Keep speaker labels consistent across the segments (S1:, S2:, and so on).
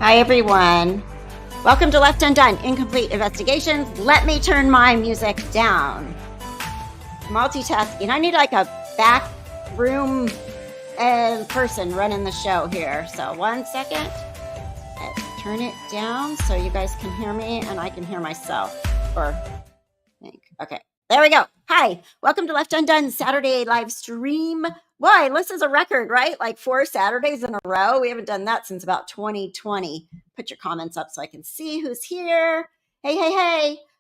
S1: Hi, everyone. Welcome to Left Undone Incomplete Investigations. Let me turn my music down. Multitasking. I need like a back room person running the show here. So 1 second. Let's turn it down so you guys can hear me and I can hear myself. Or think. Okay. There we go. Hi. Welcome to Left Undone Saturday live stream. Why? This is a record, right? Like 4 Saturdays in a row. We haven't done that since about 2020. Put your comments up so I can see who's here. Hey.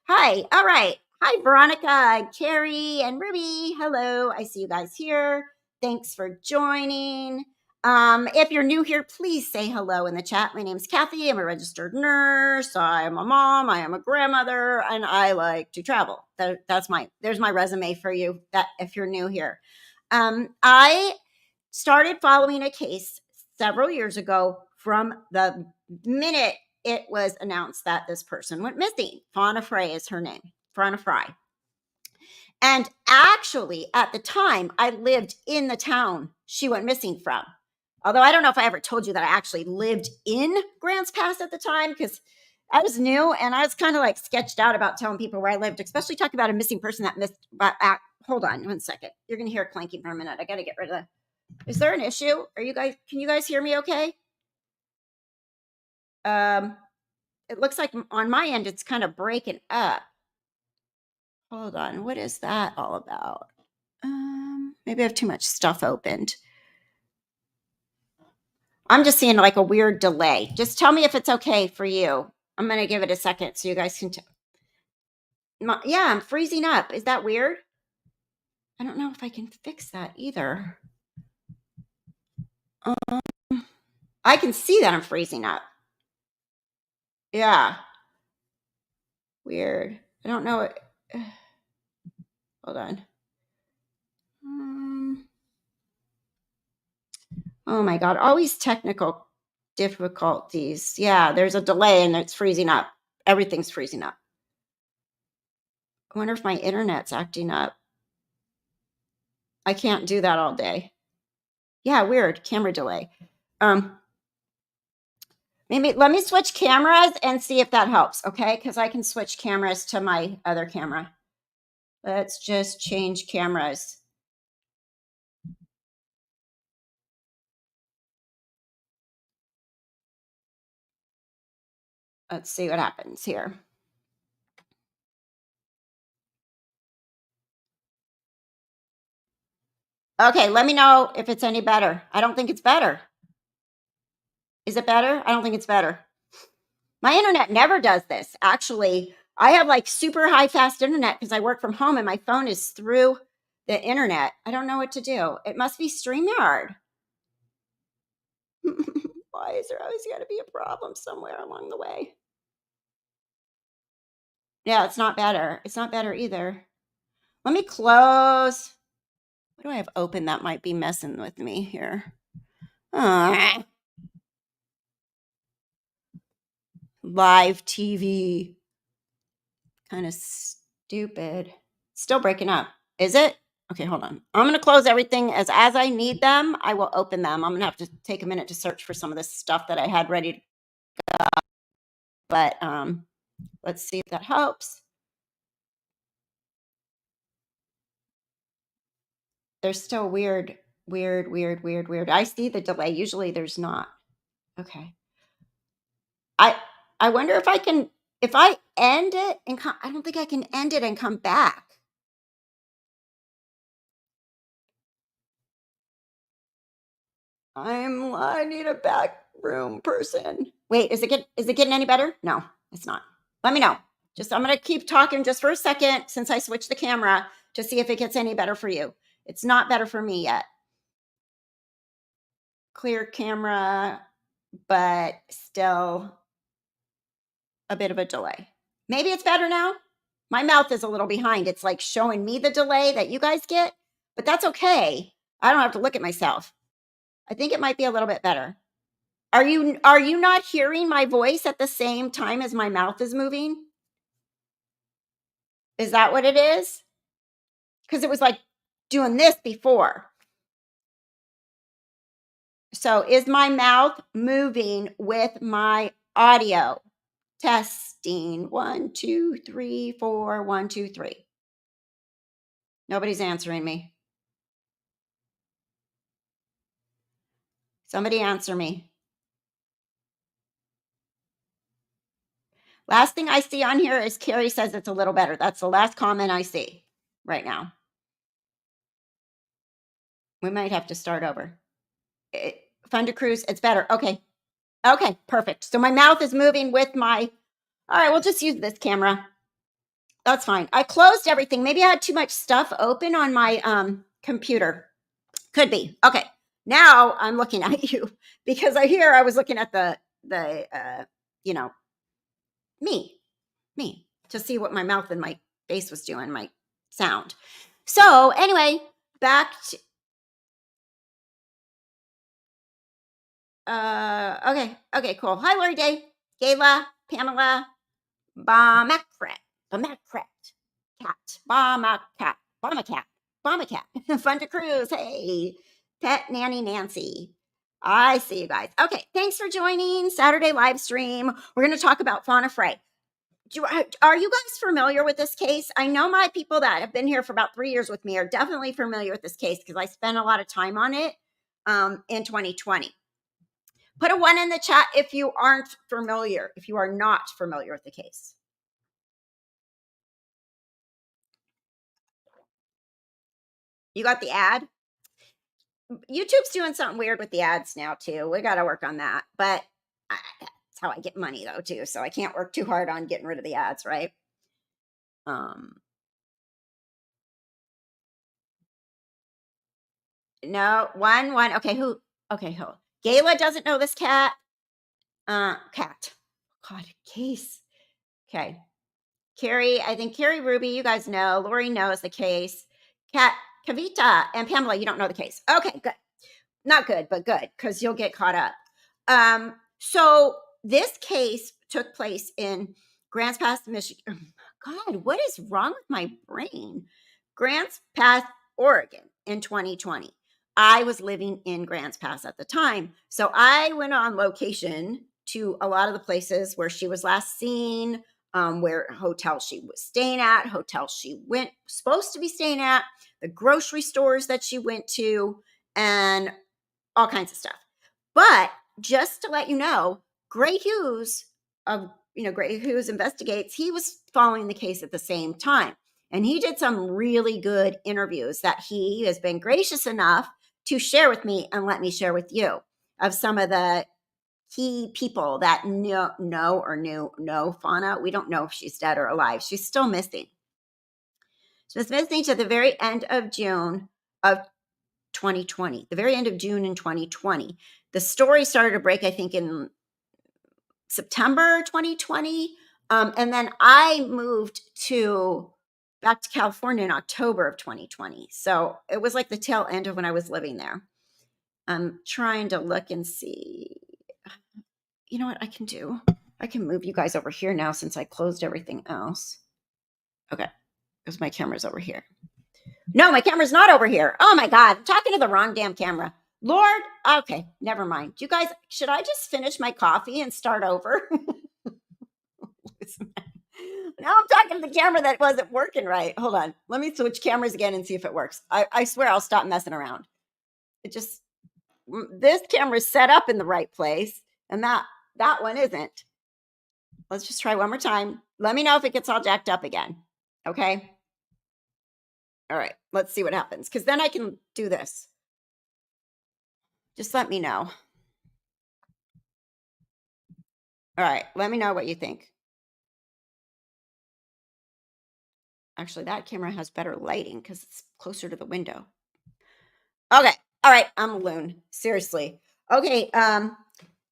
S1: Hi. All right. Hi, Veronica, Carrie, and Ruby. Hello. I see you guys here. Thanks for joining. If you're new here, please say hello in the chat. My name is Kathy. I'm a registered nurse. I'm a mom. I am a grandmother, and I like to travel. There's my resume for you. That if you're new here, I started following a case several years ago from the minute it was announced that this person went missing. Fauna Frey is her name. Fauna Frey. And actually, at the time, I lived in the town she went missing from. Although I don't know if I ever told you that I actually lived in Grants Pass at the time because I was new and I was kind of like sketched out about telling people where I lived, especially talking about a missing person that missed. Hold on 1 second. You're going to hear it clanking for a minute. I got to get rid of that. Is there an issue? Can you guys hear me okay? It looks like on my end, it's kind of breaking up. Hold on. What is that all about? Maybe I have too much stuff opened. I'm just seeing like a weird delay. Just tell me if it's okay for you. I'm going to give it a second so you guys can yeah, I'm freezing up. Is that weird? I don't know if I can fix that either. I can see that I'm freezing up. Yeah. Weird. I don't know. Hold on. Oh my God. Always technical difficulties. Yeah, there's a delay and it's freezing up. Everything's freezing up. I wonder if my internet's acting up. I can't do that all day. Yeah, weird. Camera delay. Maybe let me switch cameras and see if that helps, okay? Because I can switch cameras to my other camera. Let's just change cameras. Let's see what happens here. Okay, let me know if it's any better. I don't think it's better. Is it better? I don't think it's better. My internet never does this. Actually, I have like super high fast internet because I work from home and my phone is through the internet. I don't know what to do. It must be StreamYard. Why is there always got to be a problem somewhere along the way? Yeah, it's not better. It's not better either. Let me close. What do I have open that might be messing with me here? Live TV. Kind of stupid. Still breaking up. Is it? Okay, hold on. I'm going to close everything as I need them. I will open them. I'm going to have to take a minute to search for some of this stuff that I had ready to go. But let's see if that helps. There's still weird. I see the delay. Usually there's not. Okay. I wonder if I can, if I end it and I don't think I can end it and come back. I need a back room person. Wait, is it getting any better? No, it's not. Let me know. I'm going to keep talking just for a second since I switched the camera to see if it gets any better for you. It's not better for me yet. Clear camera, but still a bit of a delay. Maybe it's better now. My mouth is a little behind. It's like showing me the delay that you guys get, but that's okay. I don't have to look at myself. I think it might be a little bit better. Are you not hearing my voice at the same time as my mouth is moving? Is that what it is? Because it was like doing this before. So is my mouth moving with my audio? Testing. 1, 2, 3, 4. 1, 2, 3. Nobody's answering me. Somebody answer me. Last thing I see on here is Carrie says it's a little better. That's the last comment I see right now. We might have to start over. Fun to cruise. It's better. Okay. Okay, perfect. So my mouth is moving with my, all right, we'll just use this camera. That's fine. I closed everything. Maybe I had too much stuff open on my computer. Could be. Okay. Now I'm looking at you because I was looking at the you know, me to see what my mouth and my face was doing, my sound. So anyway, back to okay, cool. Hi, Lori Day, Gayla, Pamela, Bomacrat, Cat, Bomba Cat, Fun to Cruise. Hey, Pet Nanny Nancy. I see you guys. Okay, thanks for joining Saturday live stream. We're going to talk about Fauna Frey. Are you guys familiar with this case? I know my people that have been here for about 3 years with me are definitely familiar with this case because I spent a lot of time on it in 2020. Put a 1 in the chat if you aren't familiar, if you are not familiar with the case. You got the ad? YouTube's doing something weird with the ads now too. We got to work on that. But that's how I get money though too. So I can't work too hard on getting rid of the ads, right? No, 1. Okay, who? Okay, who? Gayla doesn't know this cat. Cat. God, case. Okay. Carrie, I think Carrie Ruby, you guys know. Lori knows the case. Cat, Kavita, and Pamela, you don't know the case. Okay, good. Not good, but good, because you'll get caught up. So this case took place in Grants Pass, Michigan. God, what is wrong with my brain? Grants Pass, Oregon in 2020. I was living in Grants Pass at the time. So I went on location to a lot of the places where she was last seen, where hotels she was staying at, hotels she went supposed to be staying at, the grocery stores that she went to, and all kinds of stuff. But just to let you know, Gray Hughes of Gray Hughes Investigates, he was following the case at the same time. And he did some really good interviews that he has been gracious enough to share with me and let me share with you of some of the key people that know Fauna. We don't know if she's dead or alive. She's still missing. She was missing to the very end of June of 2020, the very end of June in 2020. The story started to break, I think, in September 2020. And then I moved back to California in October of 2020. So it was like the tail end of when I was living there. I'm trying to look and see. You know what I can do? I can move you guys over here now since I closed everything else. Okay, because my camera's over here. No, my camera's not over here. Oh my God, I'm talking to the wrong damn camera. Lord, okay, never mind. You guys, should I just finish my coffee and start over? Now I'm talking to the camera that wasn't working right. Hold on. Let me switch cameras again and see if it works. I swear I'll stop messing around. This camera's set up in the right place and that one isn't. Let's just try one more time. Let me know if it gets all jacked up again. Okay. All right. Let's see what happens. Because then I can do this. Just let me know. All right. Let me know what you think. Actually, that camera has better lighting because it's closer to the window. Okay. All right. I'm a loon. Seriously. Okay.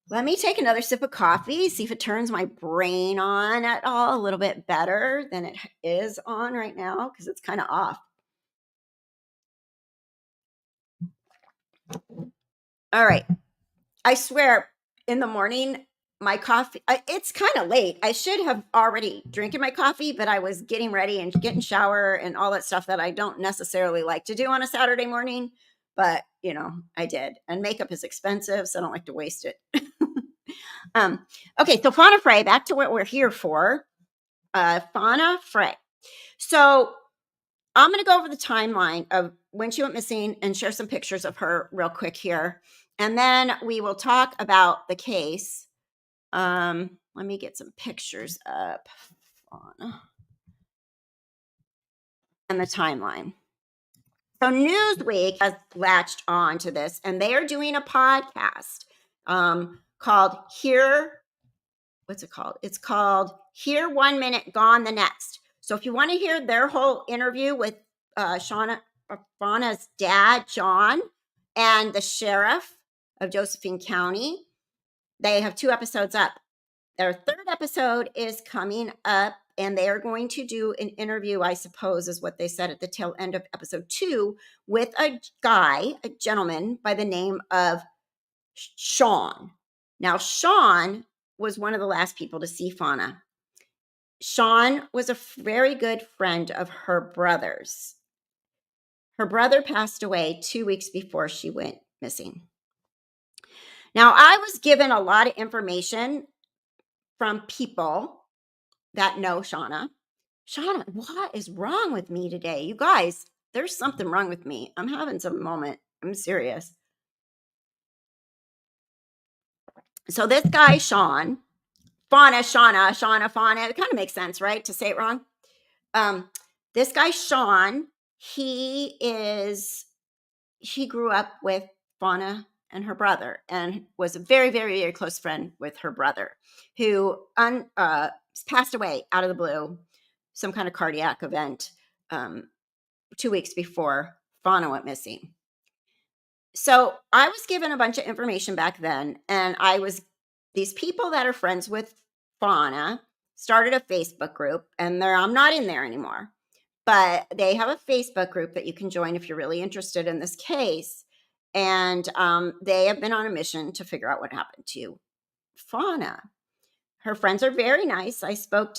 S1: Let me take another sip of coffee, see if it turns my brain on at all a little bit better than it is on right now because it's kind of off. All right. I swear, in the morning, my coffee, it's kind of late. I should have already drinking my coffee, but I was getting ready and getting shower and all that stuff that I don't necessarily like to do on a Saturday morning. But, I did. And makeup is expensive, so I don't like to waste it. Okay, so Fauna Frey, back to what we're here for. Fauna Frey. So I'm going to go over the timeline of when she went missing and share some pictures of her real quick here. And then we will talk about the case. Let me get some pictures up. Fauna. And the timeline. So Newsweek has latched on to this, and they are doing a podcast called Here. What's it called? It's called Here 1 Minute, Gone the Next. So if you want to hear their whole interview with Fauna's dad, John, and the sheriff of Josephine County, they have 2 episodes up. Their 3rd episode is coming up, and they are going to do an interview, I suppose, is what they said at the tail end of episode 2, with a gentleman by the name of Sean. Now, Sean was one of the last people to see Fauna. Sean was a very good friend of her brother's. Her brother passed away 2 weeks before she went missing. Now, I was given a lot of information from people that know Shauna. Shauna, what is wrong with me today? You guys, there's something wrong with me. I'm having some moment. I'm serious. So this guy, Sean, Fauna, Shauna, Fauna, it kind of makes sense, right? To say it wrong. This guy, Sean, he grew up with Fauna and her brother, and was a very, very, very close friend with her brother, who passed away out of the blue, some kind of cardiac event, 2 weeks before Fauna went missing. So I was given a bunch of information back then, and these people that are friends with Fauna started a Facebook group, and I'm not in there anymore, but they have a Facebook group that you can join if you're really interested in this case. And they have been on a mission to figure out what happened to Fauna. Her friends are very nice. I spoke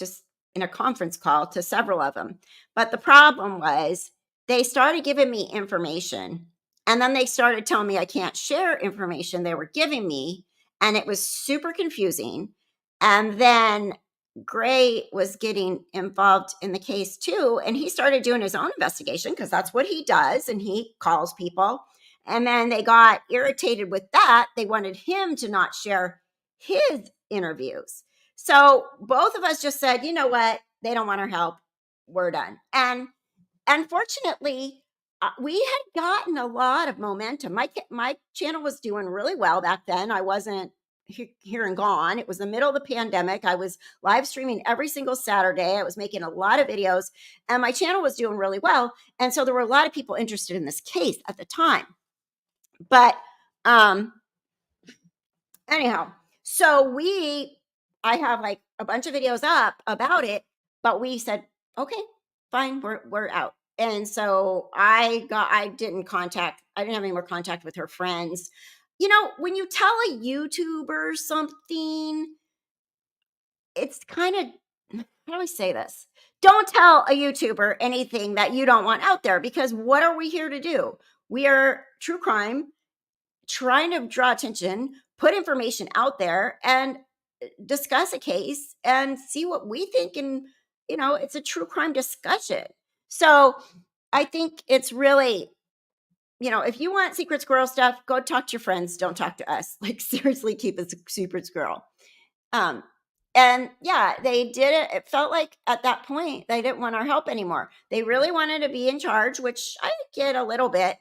S1: in a conference call to several of them. But the problem was they started giving me information, and then they started telling me I can't share information they were giving me. And it was super confusing. And then Gray was getting involved in the case too. And he started doing his own investigation, because that's what he does. And he calls people. And then they got irritated with that. They wanted him to not share his interviews. So both of us just said, you know what? They don't want our help. We're done. And unfortunately, we had gotten a lot of momentum. My channel was doing really well back then. I wasn't here and gone. It was the middle of the pandemic. I was live streaming every single Saturday. I was making a lot of videos, and my channel was doing really well. And so there were a lot of people interested in this case at the time. But anyhow, so I have like a bunch of videos up about it, but we said, okay, fine, we're out. And so I didn't have any more contact with her friends. When you tell a YouTuber something, it's kind of, how do I say this? Don't tell a YouTuber anything that you don't want out there, because what are we here to do? We are true crime, trying to draw attention, put information out there, and discuss a case and see what we think. And, it's a true crime discussion. So I think it's really, if you want secret squirrel stuff, go talk to your friends. Don't talk to us. Like, seriously, keep it a secret squirrel. And yeah, they did it. It felt like at that point, they didn't want our help anymore. They really wanted to be in charge, which I get a little bit.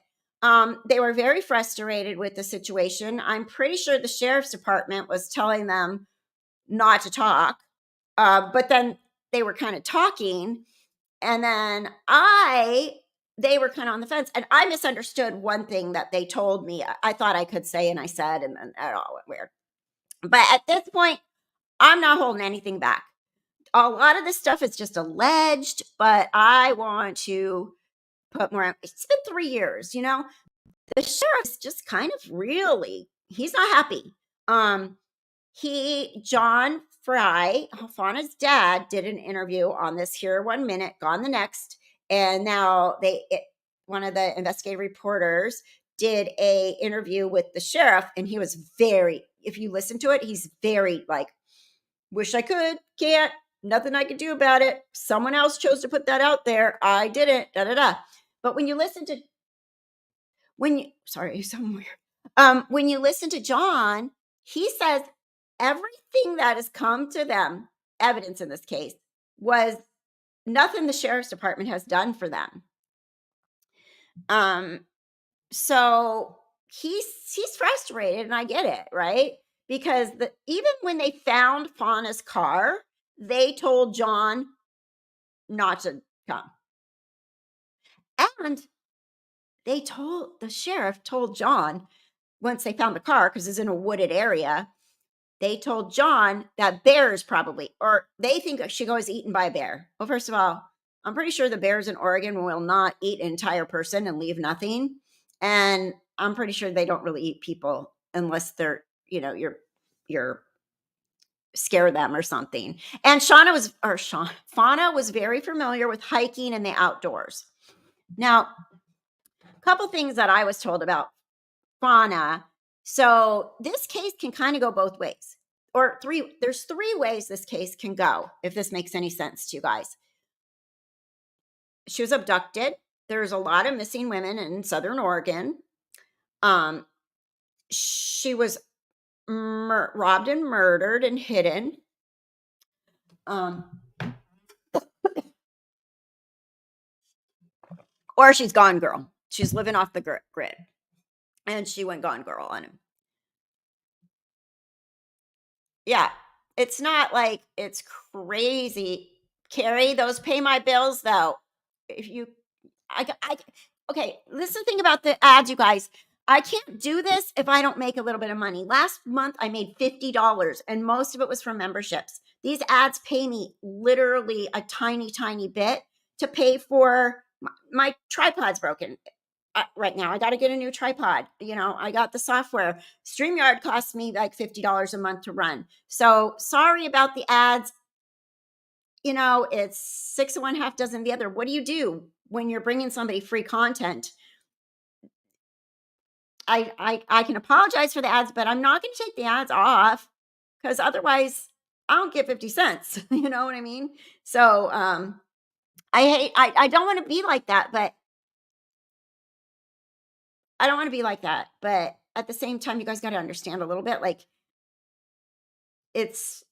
S1: They were very frustrated with the situation. I'm pretty sure the sheriff's department was telling them not to talk. But then they were kind of talking. And then they were kind of on the fence. And I misunderstood one thing that they told me. I thought I could say, and I said, and then it all went weird. But at this point, I'm not holding anything back. A lot of this stuff is just alleged, but I want to put more. It's been 3 years, The sheriff is just kind of he's not happy. John Frey, Fauna's dad, did an interview on this Here 1 Minute, Gone the Next. And now one of the investigative reporters did a interview with the sheriff, and he was very, if you listen to it, he's very like, wish I could, can't, nothing I could do about it. Someone else chose to put that out there. I didn't, da da da. But when you listen to when you sorry, you sound weird. When you listen to John, he says everything that has come to them, evidence in this case, was nothing the sheriff's department has done for them. Um, so he's frustrated, and I get it, right? Because even when they found Fauna's car, they told John not to come. And the sheriff told John once they found the car, because it's in a wooded area, they told John that bears probably, or they think she was eaten by a bear. Well, first of all, I'm pretty sure the bears in Oregon will not eat an entire person and leave nothing. And I'm pretty sure they don't really eat people unless they're, you're scare them or something. And Fauna was very familiar with hiking and the outdoors. Now, a couple things that I was told about Fauna. So this case can kind of go both ways. Or there's three ways this case can go, if this makes any sense to you guys. She was abducted. There's a lot of missing women in Southern Oregon. She was robbed and murdered and hidden. Or she's gone girl. She's living off the grid. And she went gone girl on him. Yeah. It's not like it's crazy. Carrie, those pay my bills though. If you okay, this is the thing about the ads, you guys. I can't do this if I don't make a little bit of money. Last month I made $50 and most of it was from memberships. These ads pay me literally a tiny, tiny bit to pay for my tripod's broken. Right now I got to get a new tripod. I got the software. StreamYard costs me like $50 a month to run. So sorry about the ads. It's six of one, half dozen of the other. What do you do when you're bringing somebody free content? I can apologize for the ads, but I'm not going to take the ads off because otherwise I don't get 50 cents. You know what I mean? So I don't want to be like that, but at the same time, you guys got to understand a little bit. Like it's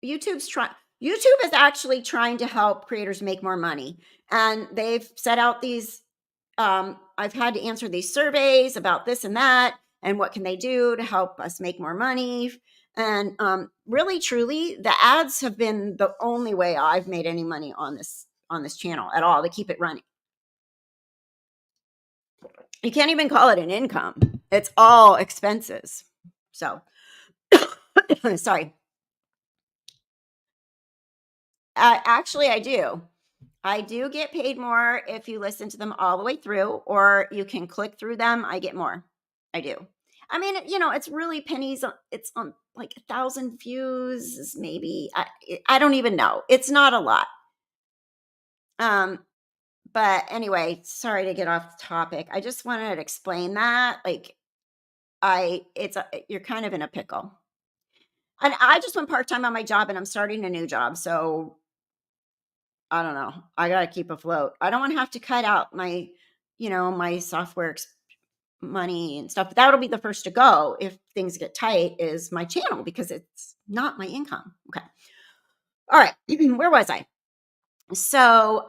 S1: YouTube is actually trying to help creators make more money, and they've set out these. I've had to answer these surveys about this and that, and what can they do to help us make more money. And really, truly, the ads have been the only way I've made any money on this channel at all to keep it running. You can't even call it an income. It's all expenses. So, sorry. Actually, I do. I do get paid more if you listen to them all the way through, or you can click through them. I get more. I do. I mean, it's really pennies. It's on like 1,000 views, maybe. I don't even know. It's not a lot. But anyway, sorry to get off the topic. I just wanted to explain that. Like, you're kind of in a pickle. And I just went part time on my job, and I'm starting a new job, so I don't know. I got to keep afloat. I don't want to have to cut out my software money and stuff. That'll be the first to go if things get tight, is my channel, because it's not my income. Okay. All right. Where was I? So,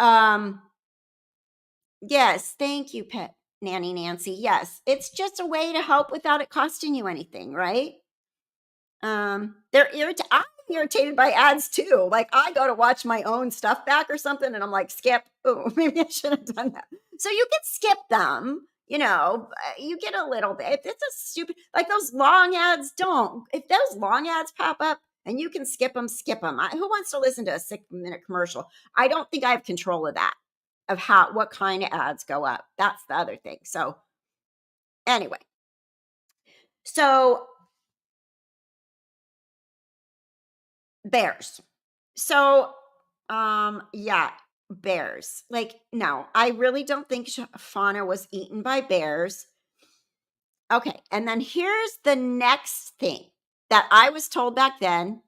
S1: yes, thank you, Pet Nanny Nancy. Yes, it's just a way to help without it costing you anything, right? I'm irritated by ads too. Like, I go to watch my own stuff back or something, and I'm like, skip. Oh, maybe I should have done that. So you can skip them. You get a little bit. If it's a stupid, like those long ads, don't. If those long ads pop up and you can skip them, skip them. Who wants to listen to a 6-minute commercial? I don't think I have control of that, of what kind of ads go up. That's the other thing. So anyway, so bears. So, yeah, bears. Like, no, I really don't think Fauna was eaten by bears. Okay, and then here's the next thing that I was told back then.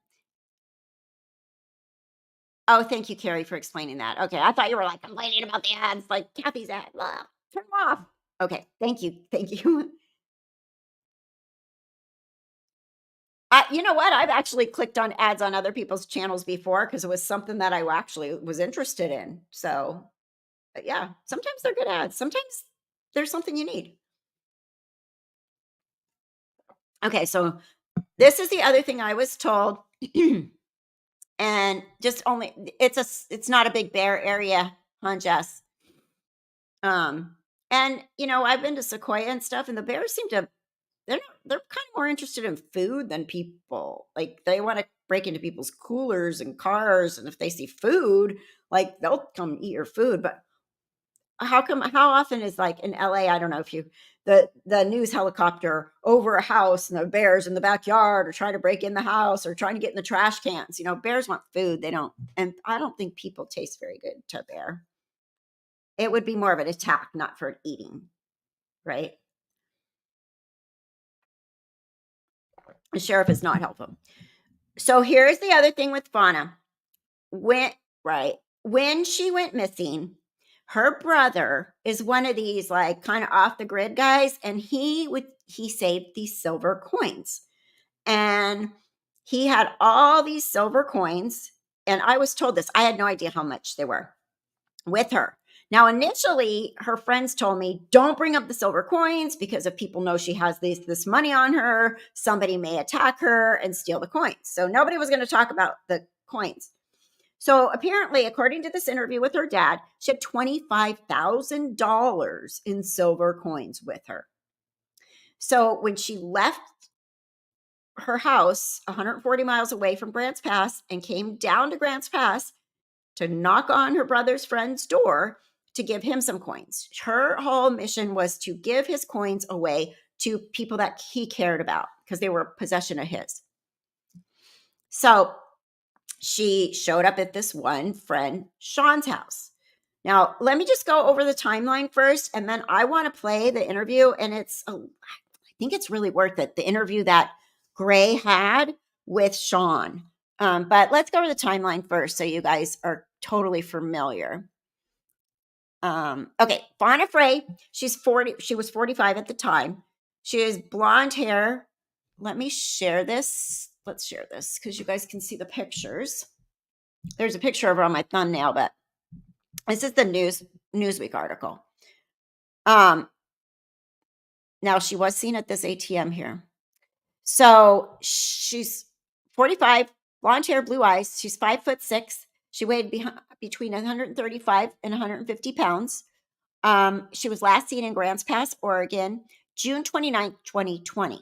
S1: Oh, thank you, Carrie, for explaining that. Okay, I thought you were like complaining about the ads, like Kathy's ad. Blah, turn them off. Okay, thank you, thank you. You know what? I've actually clicked on ads on other people's channels before because it was something that I actually was interested in. So, but yeah, sometimes they're good ads. Sometimes there's something you need. Okay, so this is the other thing I was told, and just only it's not a big bear area, huh, Jess? And I've been to Sequoia and stuff, and the bears seem to they're kind of more interested in food than people. Like they want to break into people's coolers and cars, and if they see food, like they'll come eat your food. But how often is like in LA, I don't know if you the news helicopter over a house and the bears in the backyard or trying to break in the house or trying to get in the trash cans. Bears want food. They don't, and I don't think people taste very good to a bear. It would be more of an attack, not for eating, right? The sheriff is not helpful. So here's the other thing with Fauna. When she went missing, her brother is one of these like kind of off the grid guys, and he saved these silver coins. And he had all these silver coins, and I was told this. I had no idea how much they were with her. Now, initially, her friends told me, don't bring up the silver coins because if people know she has this money on her, somebody may attack her and steal the coins. So nobody was going to talk about the coins. So apparently, according to this interview with her dad, she had $25,000 in silver coins with her. So when she left her house 140 miles away from Grants Pass and came down to Grants Pass to knock on her brother's friend's door to give him some coins. Her whole mission was to give his coins away to people that he cared about because they were possession of his. So she showed up at this one friend, Sean's house. Now, let me just go over the timeline first, and then I want to play the interview, and I think it's really worth it, the interview that Gray had with Sean. But let's go over the timeline first so you guys are totally familiar. Okay, Fauna Frey, she's 40. She was 45 at the time. She has blonde hair. Let me share this. Let's share this because you guys can see the pictures. There's a picture of her on my thumbnail, but this is the Newsweek article. Now she was seen at this ATM here. So she's 45, blonde hair, blue eyes. She's 5'6". She weighed between 135 and 150 pounds. She was last seen in Grants Pass, Oregon, June 29th, 2020.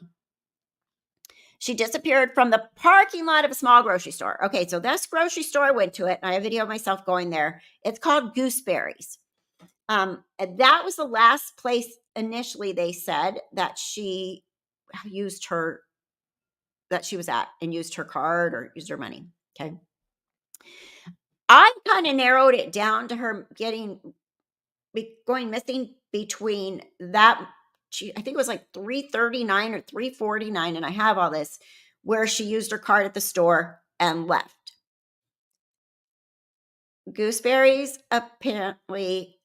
S1: She disappeared from the parking lot of a small grocery store. Okay, so this grocery store, I went to it, and I have a video of myself going there. It's called Gooseberries. And that was the last place initially they said that she used her, that she was at and used her card or used her money. Okay. I kind of narrowed it down to her going missing between that, I think it was like 339 or 349, and I have all this, where she used her card at the store and left. Gooseberries apparently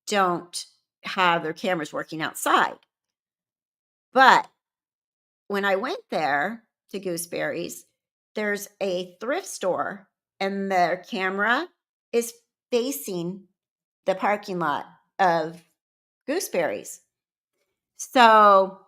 S1: don't have their cameras working outside. But when I went there to Gooseberries, there's a thrift store, and their camera is facing the parking lot of Gooseberries. So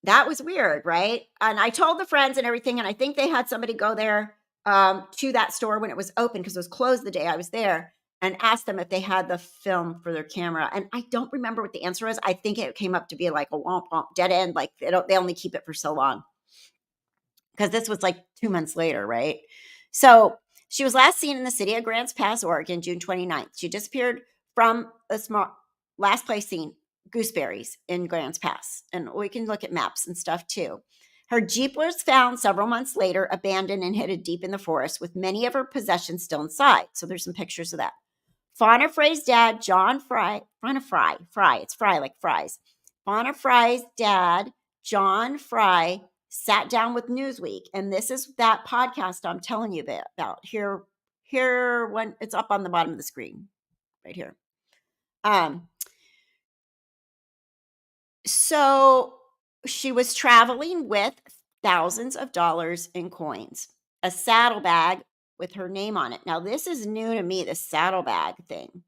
S1: that was weird, right? And I told the friends and everything, and I think they had somebody go there to that store when it was open because it was closed the day I was there, and asked them if they had the film for their camera. And I don't remember what the answer was. I think it came up to be like a womp womp dead end, like they only keep it for so long. Because this was like 2 months later, right? So she was last seen in the city of Grants Pass, Oregon, June 29th. She disappeared from a small last place seen, Gooseberries in Grants Pass. And we can look at maps and stuff too. Her Jeep was found several months later, abandoned and hidden deep in the forest with many of her possessions still inside. So there's some pictures of that. Fauna Frey's dad, it's Fry like fries. Fauna Frey's dad, John Fry, sat down with Newsweek, and this is that podcast I'm telling you about. Here, when it's up on the bottom of the screen, right here. So she was traveling with thousands of dollars in coins, a saddlebag with her name on it. Now, this is new to me, the saddlebag thing.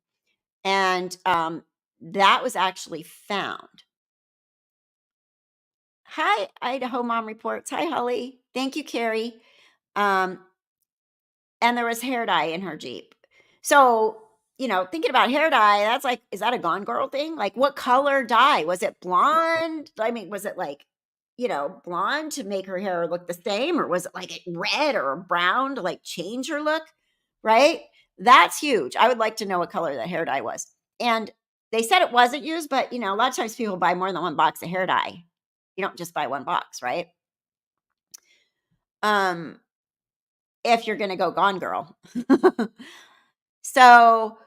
S1: And that was actually found. Hi, Idaho Mom Reports. Hi, Holly. Thank you, Carrie. And there was hair dye in her Jeep. So, thinking about hair dye, that's like, is that a Gone Girl thing? Like, what color dye? Was it blonde? I mean, was it like, blonde to make her hair look the same? Or was it like red or brown to like change her look? Right? That's huge. I would like to know what color that hair dye was. And they said it wasn't used, but, a lot of times people buy more than one box of hair dye. You don't just buy one box, right? If you're going to go Gone Girl. So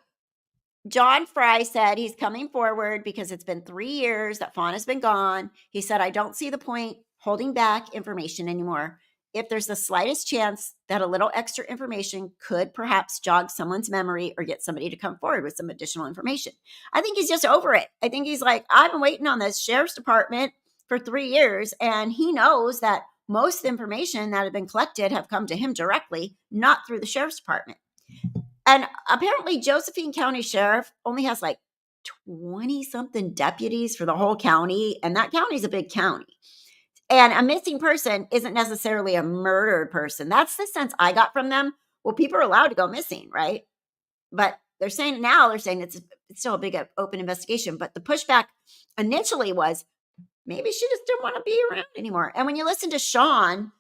S1: John Fry said he's coming forward because it's been 3 years that Fauna's been gone. He said, I don't see the point holding back information anymore. If there's the slightest chance that a little extra information could perhaps jog someone's memory or get somebody to come forward with some additional information. I think he's just over it. I think he's like, I've been waiting on this sheriff's department for 3 years, and he knows that most information that had been collected have come to him directly, not through the sheriff's department. And apparently Josephine County Sheriff only has like 20 something deputies for the whole county. And that county is a big county. And a missing person isn't necessarily a murdered person. That's the sense I got from them. Well, people are allowed to go missing, right? But they're saying it's still a big open investigation. But the pushback initially was maybe she just didn't want to be around anymore. And when you listen to Sean,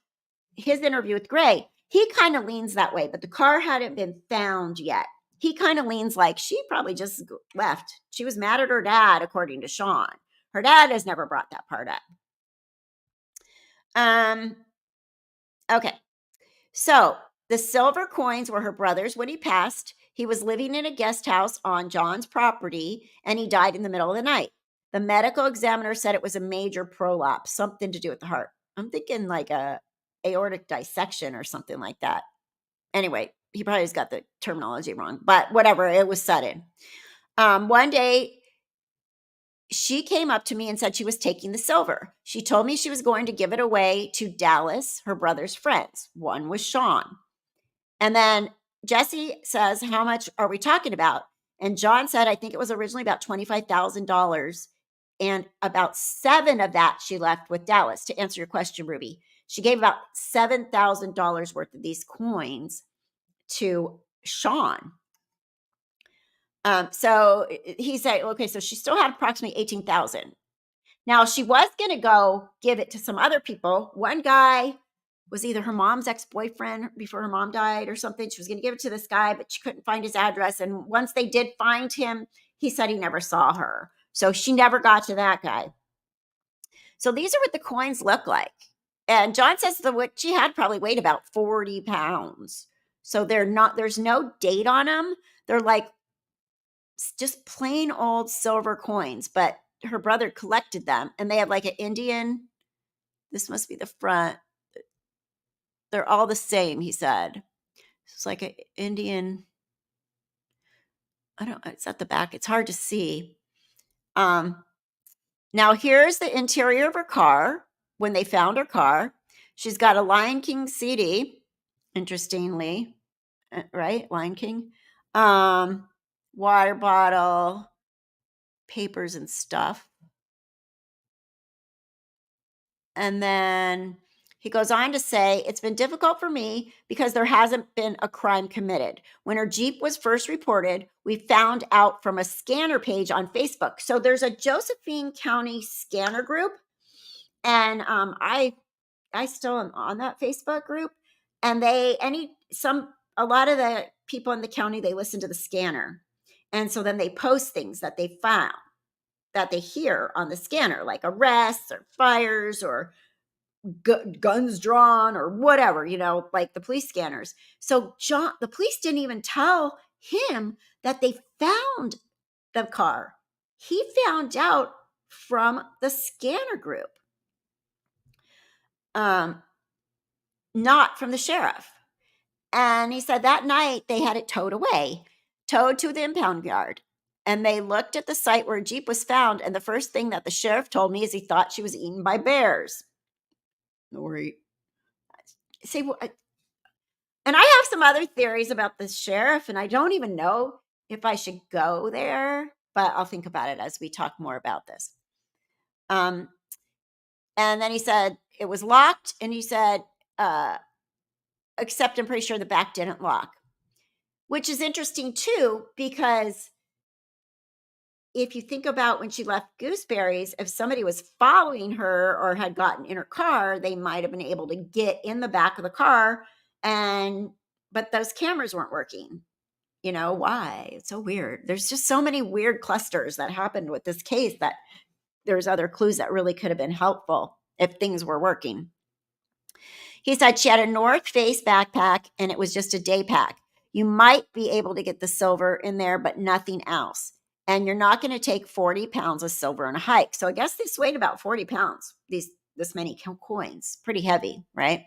S1: his interview with Gray, he kind of leans that way, but the car hadn't been found yet. He kind of leans like she probably just left. She was mad at her dad, according to Sean. Her dad has never brought that part up. Okay. So the silver coins were her brother's when he passed. He was living in a guest house on John's property, and he died in the middle of the night. The medical examiner said it was a major prolapse, something to do with the heart. I'm thinking like a aortic dissection or something like that. Anyway, he probably has got the terminology wrong, but whatever, it was sudden. One day, she came up to me and said she was taking the silver. She told me she was going to give it away to Dallas, her brother's friends. One was Sean. And then Jesse says, how much are we talking about? And John said, I think it was originally about $25,000. And about 7 of that she left with Dallas. To answer your question, Ruby, she gave about $7,000 worth of these coins to Sean. So he said, okay, so she still had approximately 18,000. Now she was going to go give it to some other people. One guy was either her mom's ex-boyfriend before her mom died or something. She was going to give it to this guy, but she couldn't find his address. And once they did find him, he said he never saw her. So she never got to that guy. So these are what the coins look like. And John says what she had probably weighed about 40 pounds. So there's no date on them. They're like just plain old silver coins, but her brother collected them, and they have like an Indian. This must be the front. They're all the same, he said. It's like an Indian. It's at the back. It's hard to see. Now here's the interior of her car when they found her car. She's got a Lion King CD, interestingly, right? Lion King. Water bottle, papers and stuff. And then he goes on to say, it's been difficult for me because there hasn't been a crime committed. When her Jeep was first reported, we found out from a scanner page on Facebook. So there's a Josephine County scanner group. And I still am on that Facebook group. And a lot of the people in the county, they listen to the scanner. And so then they post things that they found, that they hear on the scanner, like arrests or fires or guns drawn or whatever, like the police scanners. So the police didn't even tell him that they found the car. He found out from the scanner group, not from the sheriff. And he said that night they had it towed to the impound yard. And they looked at the site where a Jeep was found. And the first thing that the sheriff told me is he thought she was eaten by bears. See, and I have some other theories about the sheriff, and I don't even know if I should go there, but I'll think about it as we talk more about this. And then he said it was locked, and he said, except I'm pretty sure the back didn't lock, which is interesting too, because if you think about when she left Gooseberry's, if somebody was following her or had gotten in her car, they might have been able to get in the back of the car, but those cameras weren't working. You know why? It's so weird. There's just so many weird clusters that happened with this case that there's other clues that really could have been helpful if things were working. He said she had a North Face backpack and it was just a day pack. You might be able to get the silver in there, but nothing else. And you're not going to take 40 pounds of silver on a hike. So I guess this weighed about 40 pounds, this many coins. Pretty heavy, right?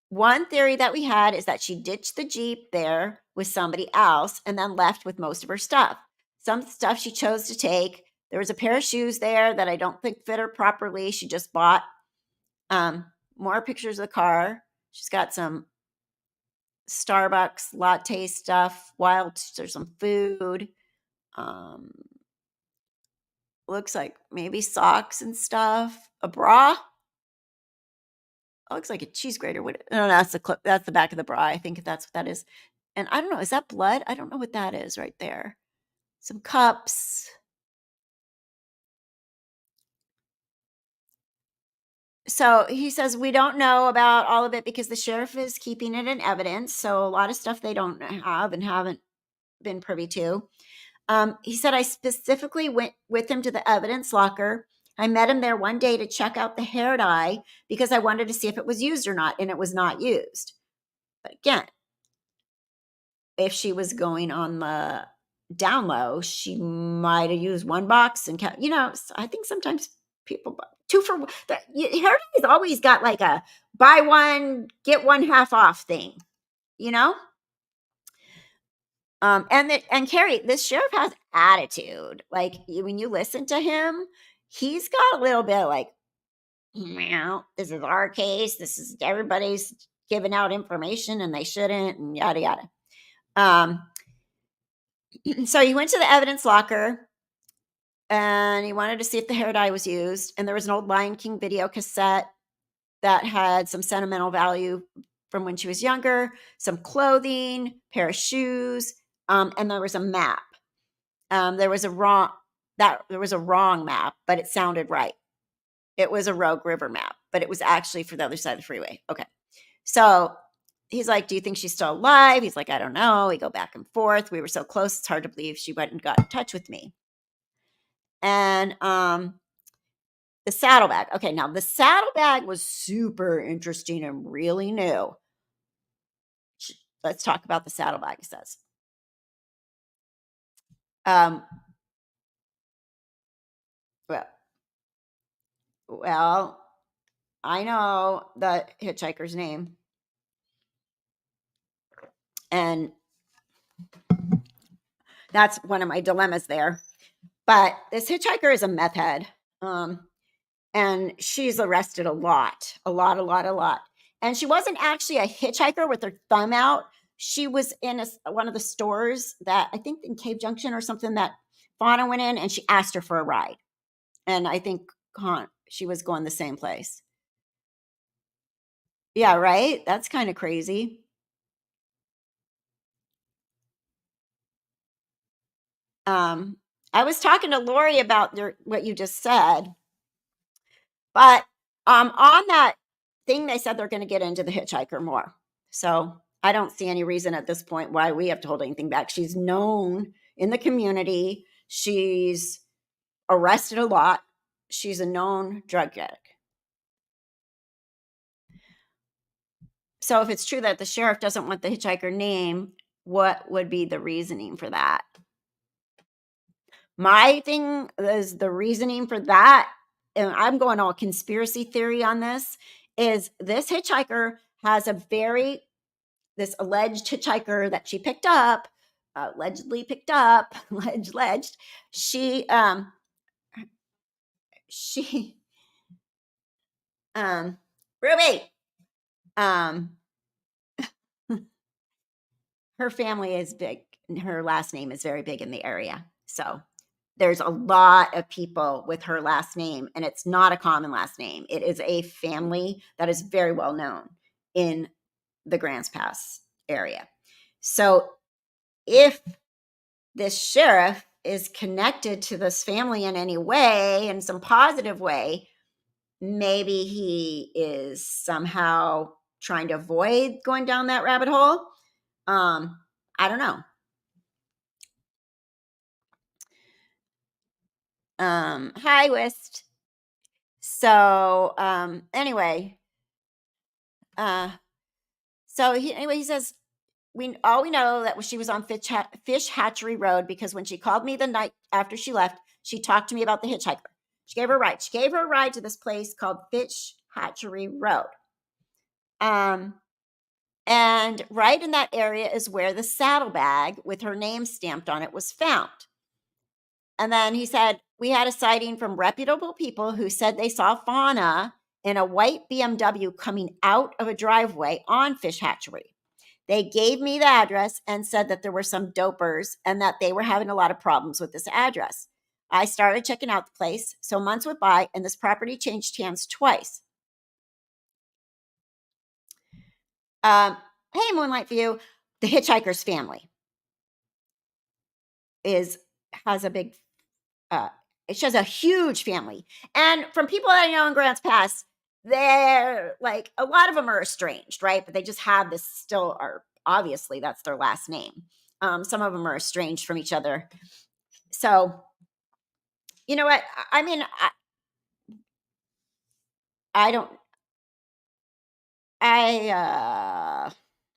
S1: One theory that we had is that she ditched the Jeep there with somebody else and then left with most of her stuff. Some stuff she chose to take. There was a pair of shoes there that I don't think fit her properly. She just bought. More pictures of the car. She's got some Starbucks latte stuff. There's some food. Looks like maybe socks and stuff. A bra. It looks like a cheese grater. No, that's the clip. That's the back of the bra. I think that's what that is. And I don't know. Is that blood? I don't know what that is right there. Some cups. So he says we don't know about all of it because the sheriff is keeping it in evidence. So a lot of stuff they don't have and haven't been privy to. He said I specifically went with him to the evidence locker. I met him there one day to check out the hair dye because I wanted to see if it was used or not, and it was not used. But again, if she was going on the down low, she might have used one box and kept, I think sometimes people two for one. Hair dye's always got like a buy one, get one half off thing, you know? And Carrie, this sheriff has attitude. Like when you listen to him, he's got a little bit like, meow, this is our case. This is everybody's giving out information and they shouldn't, and yada yada. So he went to the evidence locker and he wanted to see if the hair dye was used. And there was an old Lion King video cassette that had some sentimental value from when she was younger, some clothing, pair of shoes, and there was a map. There was a wrong map, but it sounded right. It was a Rogue River map, but it was actually for the other side of the freeway. Okay. So he's like, do you think she's still alive? He's like, I don't know. We go back and forth. We were so close. It's hard to believe she went and got in touch with me. And the saddlebag. Okay, now the saddlebag was super interesting and really new. Let's talk about the saddlebag, he says. Well, I know the hitchhiker's name. And that's one of my dilemmas there. But this hitchhiker is a meth head. And she's arrested a lot. And she wasn't actually a hitchhiker with her thumb out. She was in one of the stores that I think in Cave Junction or something that Fauna went in, and she asked her for a ride. And I think she was going the same place. Yeah, right? That's kind of crazy. I was talking to Lori about what you just said. But on that thing, they said they're going to get into the hitchhiker more. So I don't see any reason at this point why we have to hold anything back. She's known in the community. She's arrested a lot. She's a known drug addict. So if it's true that the sheriff doesn't want the hitchhiker name, what would be the reasoning for that? My thing is the reasoning for that, and I'm going all conspiracy theory on this, is this hitchhiker has a very this alleged hitchhiker that she picked up, allegedly picked up, alleged, she she um Ruby, um her family is big. Her last name is very big in the area. So there's a lot of people with her last name, and it's not a common last name. It is a family that is very well known in the Grants Pass area. So if this sheriff is connected to this family in any way, in some positive way, maybe he is somehow trying to avoid going down that rabbit hole. I don't know. Hi, Wist. So, anyway, uh, he says we know that she was on Fish Hatchery Road because when she called me the night after she left, she talked to me about the hitchhiker. She gave her a ride. She gave her a ride to this place called Fish Hatchery Road. And right in that area is where the saddlebag with her name stamped on it was found. And then he said, we had a sighting from reputable people who said they saw Fauna in a white BMW coming out of a driveway on Fish Hatchery. They gave me the address and said that there were some dopers and that they were having a lot of problems with this address. I started checking out the place. So months went by and this property changed hands twice. Hey, Moonlight View, the hitchhiker's family has a big she has a huge family. And from people that I know in Grants Pass, they're like a lot of them are estranged, right? But they just have this still are obviously that's their last name. Some of them are estranged from each other. So, you know what? I mean, I don't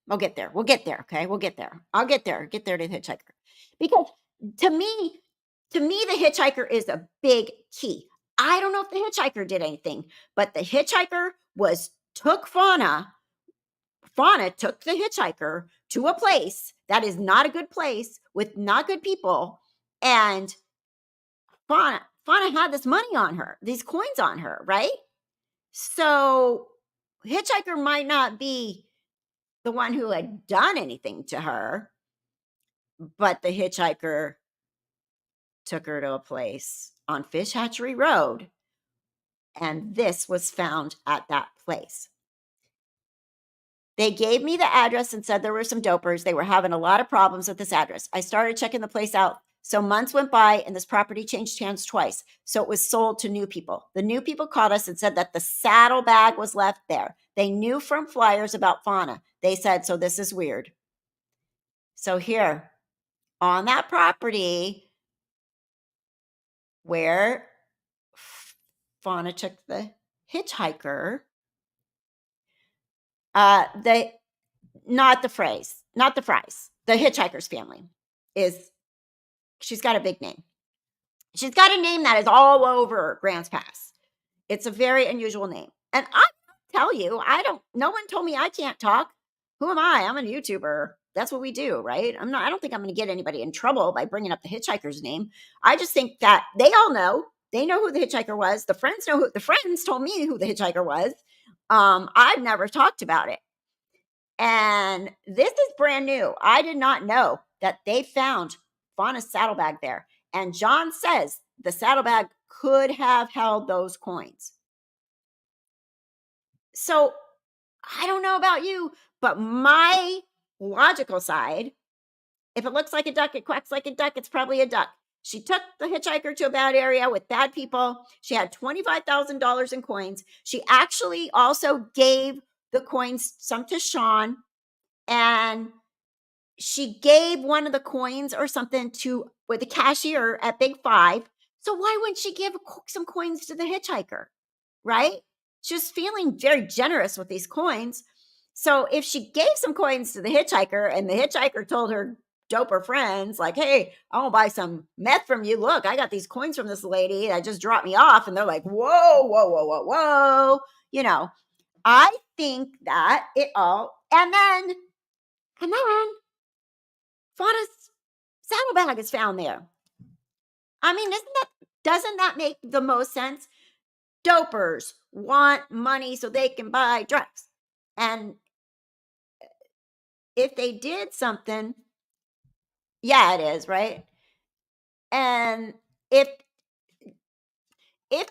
S1: we'll get there. We'll get there. Okay. We'll get there. I'll get there. Get there to the hitchhiker. Because to me, the hitchhiker is a big key. I don't know if the hitchhiker did anything, but the hitchhiker took Fauna. Fauna took the hitchhiker to a place that is not a good place with not good people. And Fauna had this money on her, these coins on her, right? So hitchhiker might not be the one who had done anything to her, but the hitchhiker took her to a place on Fish Hatchery Road, and this was found at that place. They gave me the address and said there were some dopers. They were having a lot of problems with this address. I started checking the place out. So months went by and this property changed hands twice. So it was sold to new people. The new people called us and said that the saddlebag was left there. They knew from flyers about Fauna. They said, so this is weird. So here on that property where Fauna took the hitchhiker, not the Freys, the hitchhiker's family she's got a big name. She's got a name that is all over Grants Pass. It's a very unusual name. And I tell you, no one told me I can't talk. Who am I? I'm a YouTuber. That's what we do, right? I don't think I'm going to get anybody in trouble by bringing up the hitchhiker's name. I just think that they all know. They know who the hitchhiker was. The friends told me who the hitchhiker was. I've never talked about it. And this is brand new. I did not know that they found Fauna's saddlebag there. And John says the saddlebag could have held those coins. So I don't know about you, but my logical side, if it looks like a duck, it quacks like a duck, it's probably a duck. She took the hitchhiker to a bad area with bad people. She had $25,000 in coins. She actually also gave the coins some to Sean, and she gave one of the coins or something with the cashier at Big Five. So why wouldn't she give some coins to the hitchhiker, right? She was feeling very generous with these coins. So if she gave some coins to the hitchhiker and the hitchhiker told her doper friends, like, hey, I want to buy some meth from you. Look, I got these coins from this lady that just dropped me off. And they're like, whoa, whoa, whoa, whoa, whoa. You know, I think that it all, and then Fauna's saddlebag is found there. I mean, doesn't that make the most sense? Dopers want money so they can buy drugs. And if they did something, yeah, it is, right? And if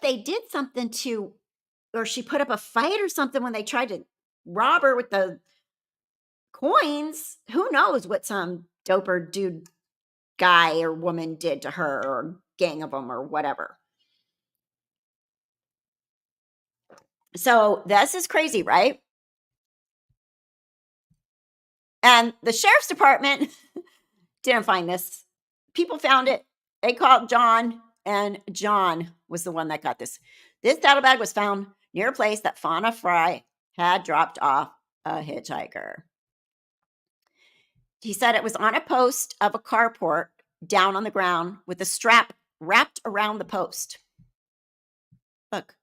S1: they did something to, or she put up a fight or something when they tried to rob her with the coins, who knows what some doper dude guy or woman did to her, or gang of them or whatever. So this is crazy, right? And the sheriff's department didn't find this. People found it. They called John, and John was the one that got this. This saddlebag was found near a place that Fauna Frey had dropped off a hitchhiker. He said it was on a post of a carport down on the ground with a strap wrapped around the post. Look.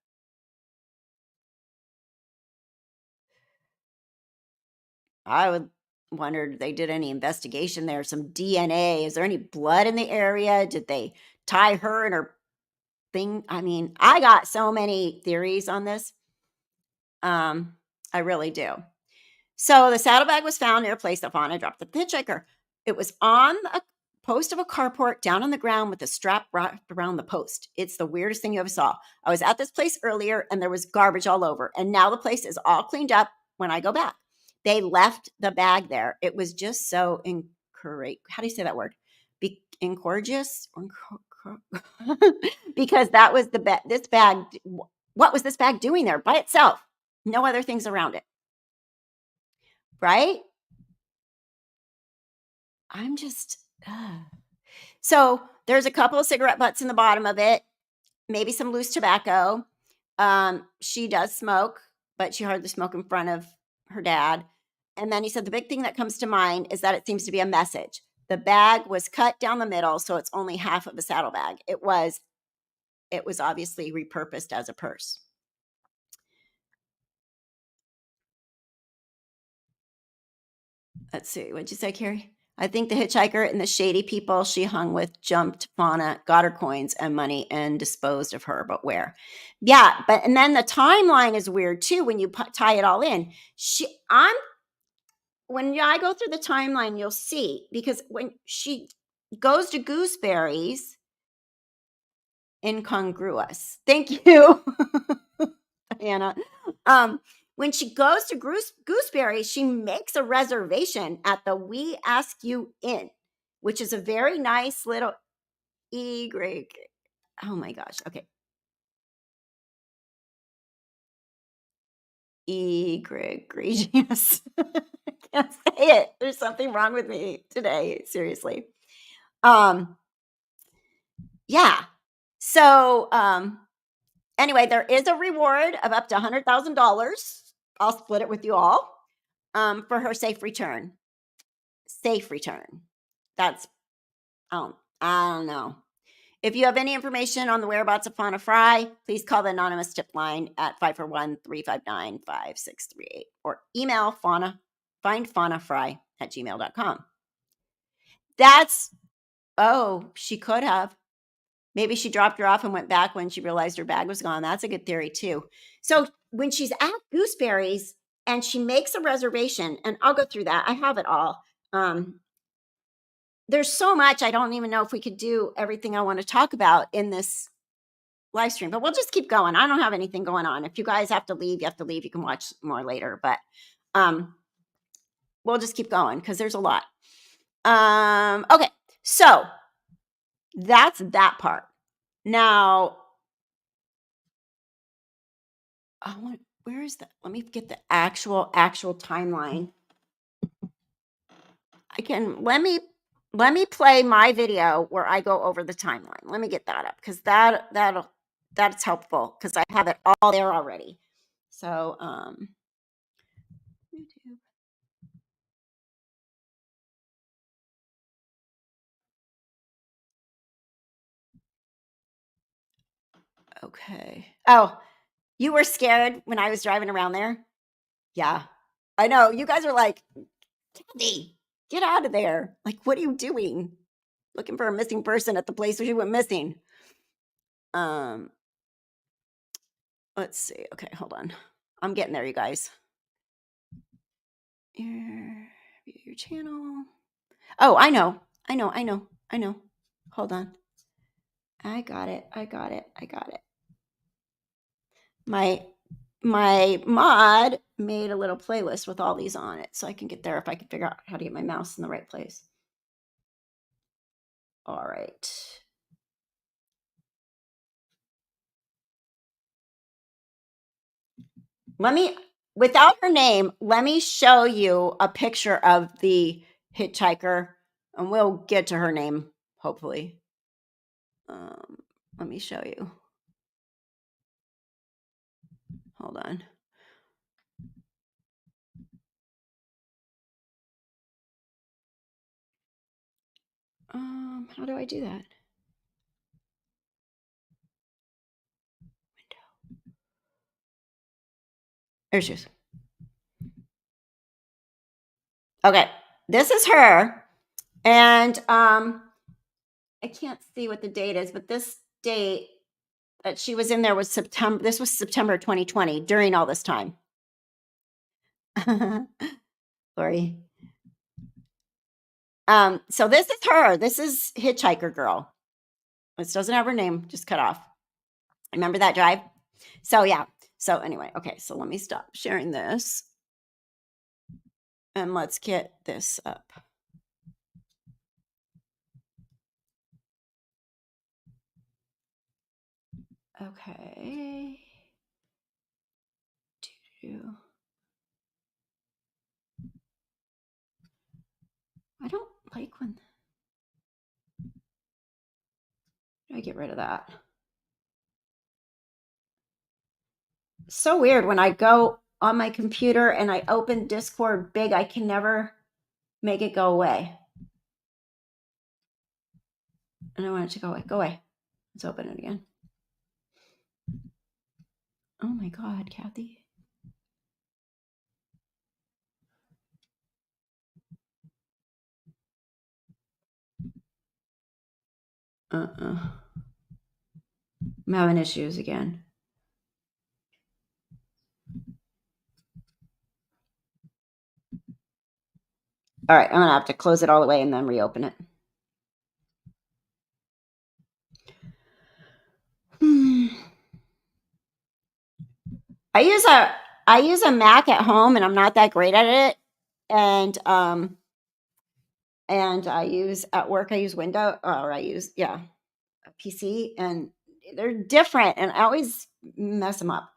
S1: I would wonder if they did any investigation there, some DNA. Is there any blood in the area? Did they tie her and her thing? I mean, I got so many theories on this. I really do. So the saddlebag was found near a place that Fauna dropped the hitchhiker. It was on a post of a carport down on the ground with a strap wrapped around the post. It's the weirdest thing you ever saw. I was at this place earlier and there was garbage all over. And now the place is all cleaned up when I go back. They left the bag there. It was just so how do you say that word? Incordious? Because that was this bag. What was this bag doing there by itself? No other things around it. Right? I'm just. So there's a couple of cigarette butts in the bottom of it, maybe some loose tobacco. She does smoke, but she hardly smoke in front of her dad. And then he said the big thing that comes to mind is that it seems to be a message. The bag was cut down the middle, so it's only half of a saddlebag. It was obviously repurposed as a purse. Let's see. What'd you say, Carrie? I think the hitchhiker and the shady people she hung with jumped Fauna, got her coins and money, and disposed of her. But where? Yeah, and then the timeline is weird too when you tie it all in. When I go through the timeline, you'll see, because when she goes to Gooseberry's, incongruous. Thank you, Diana. When she goes to Gooseberry, she makes a reservation at the We Ask You Inn, which is a very nice little oh my gosh. Okay. Egregious. I can't say it. There's something wrong with me today. Seriously. Yeah. So, anyway, there is a reward of up to $100,000. I'll split it with you all, for her safe return. Safe return. That's, I don't know. If you have any information on the whereabouts of Fauna Frey, please call the anonymous tip line at 541-359-5638 or email findfaunafrey@gmail.com. She could have. Maybe she dropped her off and went back when she realized her bag was gone. That's a good theory too. So when she's at Gooseberry's and she makes a reservation, and I'll go through that. I have it all. There's so much. I don't even know if we could do everything I want to talk about in this live stream, but we'll just keep going. I don't have anything going on. If you guys have to leave, you have to leave. You can watch more later, but we'll just keep going because there's a lot. Okay, so that's that part. Now, where is that? Let me get the actual timeline. Let me play my video where I go over the timeline. Let me get that up because that's helpful because I have it all there already. So, YouTube. Okay. Oh, you were scared when I was driving around there? Yeah. I know. You guys are like, Candy, get out of there. Like, what are you doing? Looking for a missing person at the place where she went missing. Let's see. Okay, hold on. I'm getting there, you guys. Your channel. Oh, I know. Hold on. I got it. My mod made a little playlist with all these on it, so I can get there if I can figure out how to get my mouse in the right place. All right. Without her name, let me show you a picture of the hitchhiker, and we'll get to her name, hopefully. Let me show you. Hold on. How do I do that? Window. There she is. Okay, this is her, and I can't see what the date is, but this date that she was in there was September. This was September 2020. During all this time, Lori. So this is her. This is Hitchhiker Girl. This doesn't have her name, just cut off. Remember that drive? So yeah. So anyway, okay. So let me stop sharing this, and let's get this up. Okay. I don't like when I get rid of that. So weird when I go on my computer and I open Discord big, I can never make it go away. And I want it to go away. Go away. Let's open it again. Oh my God, Kathy. I'm having issues again. All right, I'm gonna have to close it all the way and then reopen it. I use a Mac at home, and I'm not that great at it. And I use at work. I use Windows, or I use a PC, and they're different, and I always mess them up.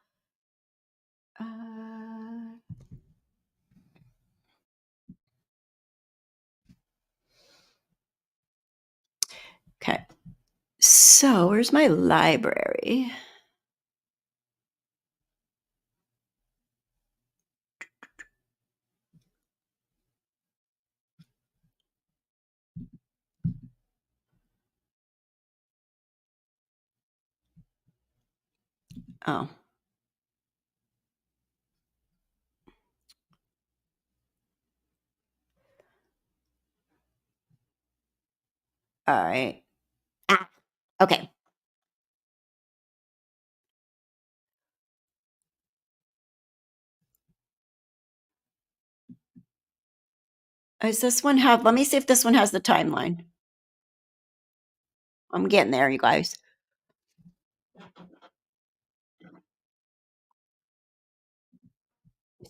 S1: Okay. So where's my library? Oh. All right. Okay. Does this one have, let me see if this one has the timeline. I'm getting there, you guys.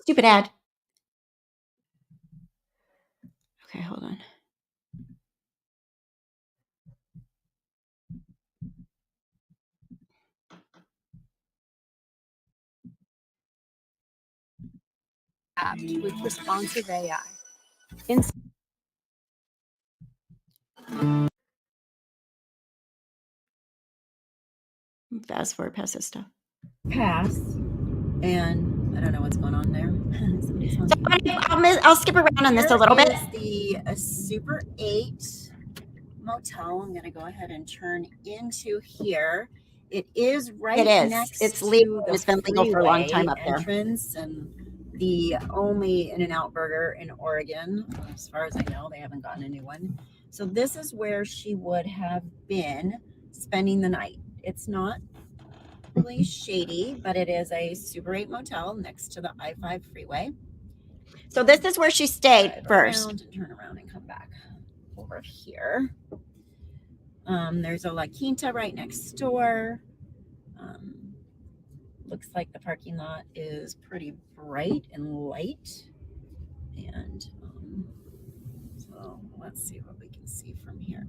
S1: Stupid ad. Okay, hold on. With responsive AI. Fast forward past this stuff. Pass. And
S2: I don't know what's going on there. Somebody's
S1: So
S2: honking.
S1: I'll skip around on this a little bit.
S2: Here is the Super 8 motel. I'm going to go ahead and turn into here. It is right next
S1: It's
S2: to
S1: legal.
S2: the
S1: It's been legal for a long time up there.
S2: entrance and the only In-N-Out burger in Oregon. As far as I know, they haven't gotten a new one. So this is where she would have been spending the night. It's not really shady, but it is a Super 8 motel next to the I-5 freeway.
S1: So this is where she stayed first.
S2: And turn around and come back over here. There's a La Quinta right next door. Looks like the parking lot is pretty bright and light. And so let's see what we can see from here.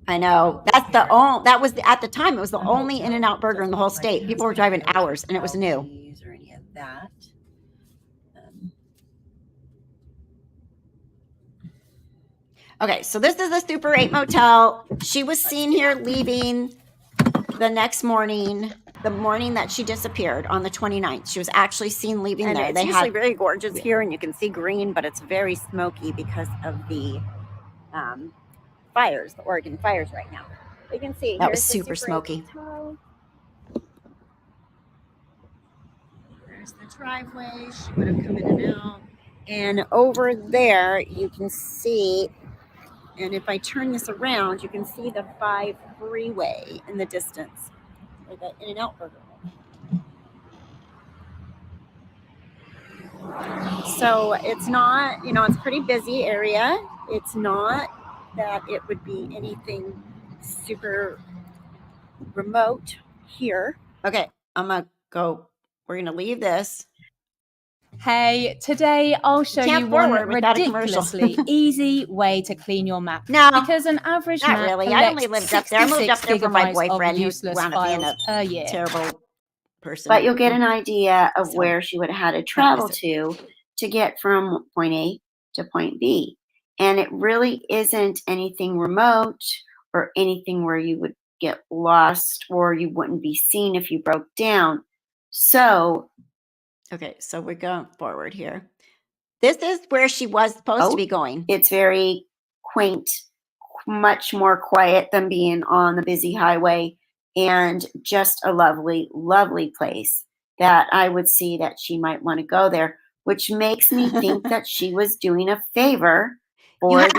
S1: I know that's the only. That was at the time. It was the only In-N-Out burger in the whole state. People were driving hours, and it was new.
S2: Or any of that.
S1: Okay, so this is the Super 8 motel. She was seen here leaving the next morning, the morning that she disappeared on the 29th. She was actually seen leaving
S2: and
S1: there.
S2: It's usually very gorgeous here, and you can see green, but it's very smoky because of the fires, the Oregon fires right now. You can see
S1: that was super smoky.
S2: There's the driveway. She would have come in and out. And over there, you can see, and if I turn this around, you can see the 5 freeway in the distance, or the In-N-Out burger. So it's not, it's a pretty busy area. It's not that it would be anything super remote here.
S1: Okay, I'm going to go. We're going to leave this.
S3: Hey, today I'll show you one ridiculously easy way to clean your Mac.
S1: No,
S3: because an average
S1: not
S3: Mac
S1: really. I only lived up there. I moved up there for my boyfriend, who wound up being a terrible person.
S2: But you'll get an idea of where she would have had to travel to get from point A to point B. And it really isn't anything remote or anything where you would get lost or you wouldn't be seen if you broke down. So,
S1: okay, so we're going forward here. This is where she was supposed to be going.
S2: It's very quaint, much more quiet than being on the busy highway, and just a lovely, lovely place that I would see that she might want to go there, which makes me think that she was doing a favor for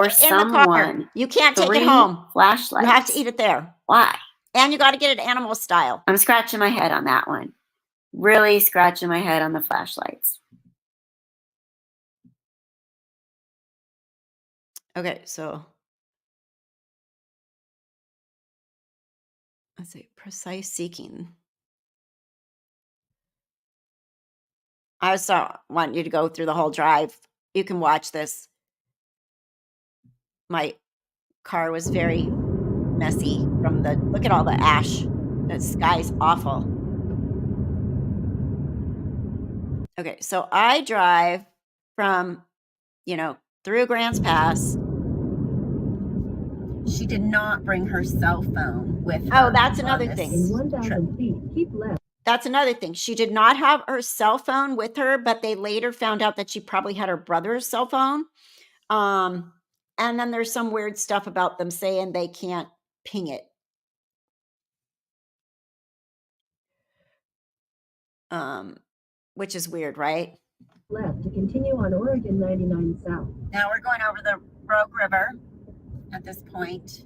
S2: someone.
S1: You can't take it home.
S2: Flashlights.
S1: You have to eat it there.
S2: Why?
S1: And you got to get it animal style.
S2: I'm scratching my head on that one. Really scratching my head on the flashlights.
S1: Okay, so let's see, precise seeking. I want you to go through the whole drive. You can watch this. My car was very messy from look at all the ash. The sky's awful. Okay, so I drive from, through Grants Pass.
S2: She did not bring her cell phone with her.
S1: Oh, that's another thing.
S4: In 1,000 feet, keep left.
S1: That's another thing. She did not have her cell phone with her, but they later found out that she probably had her brother's cell phone. And then there's some weird stuff about them saying they can't ping it. Which is weird, right?
S4: Left to continue on Oregon 99 South.
S2: Now we're going over the Rogue River at this point.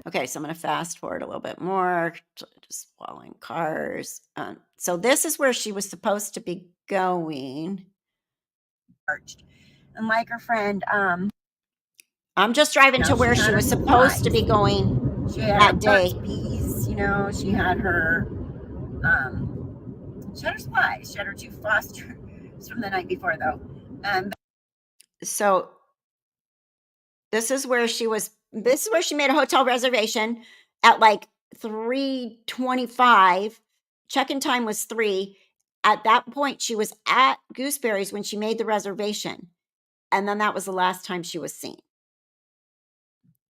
S1: Okay, so I'm going to fast forward a little bit more, just following cars. So this is where she was supposed to be going.
S2: And like her friend,
S1: I'm just driving to where she was supposed to be going that day.
S2: She had her supplies. She had her 2 Fosters from the night before, though.
S1: So this is where she made a hotel reservation at like 3:25. Check-in time was 3. At that point, she was at Gooseberry's when she made the reservation. and then that was the last time she was seen.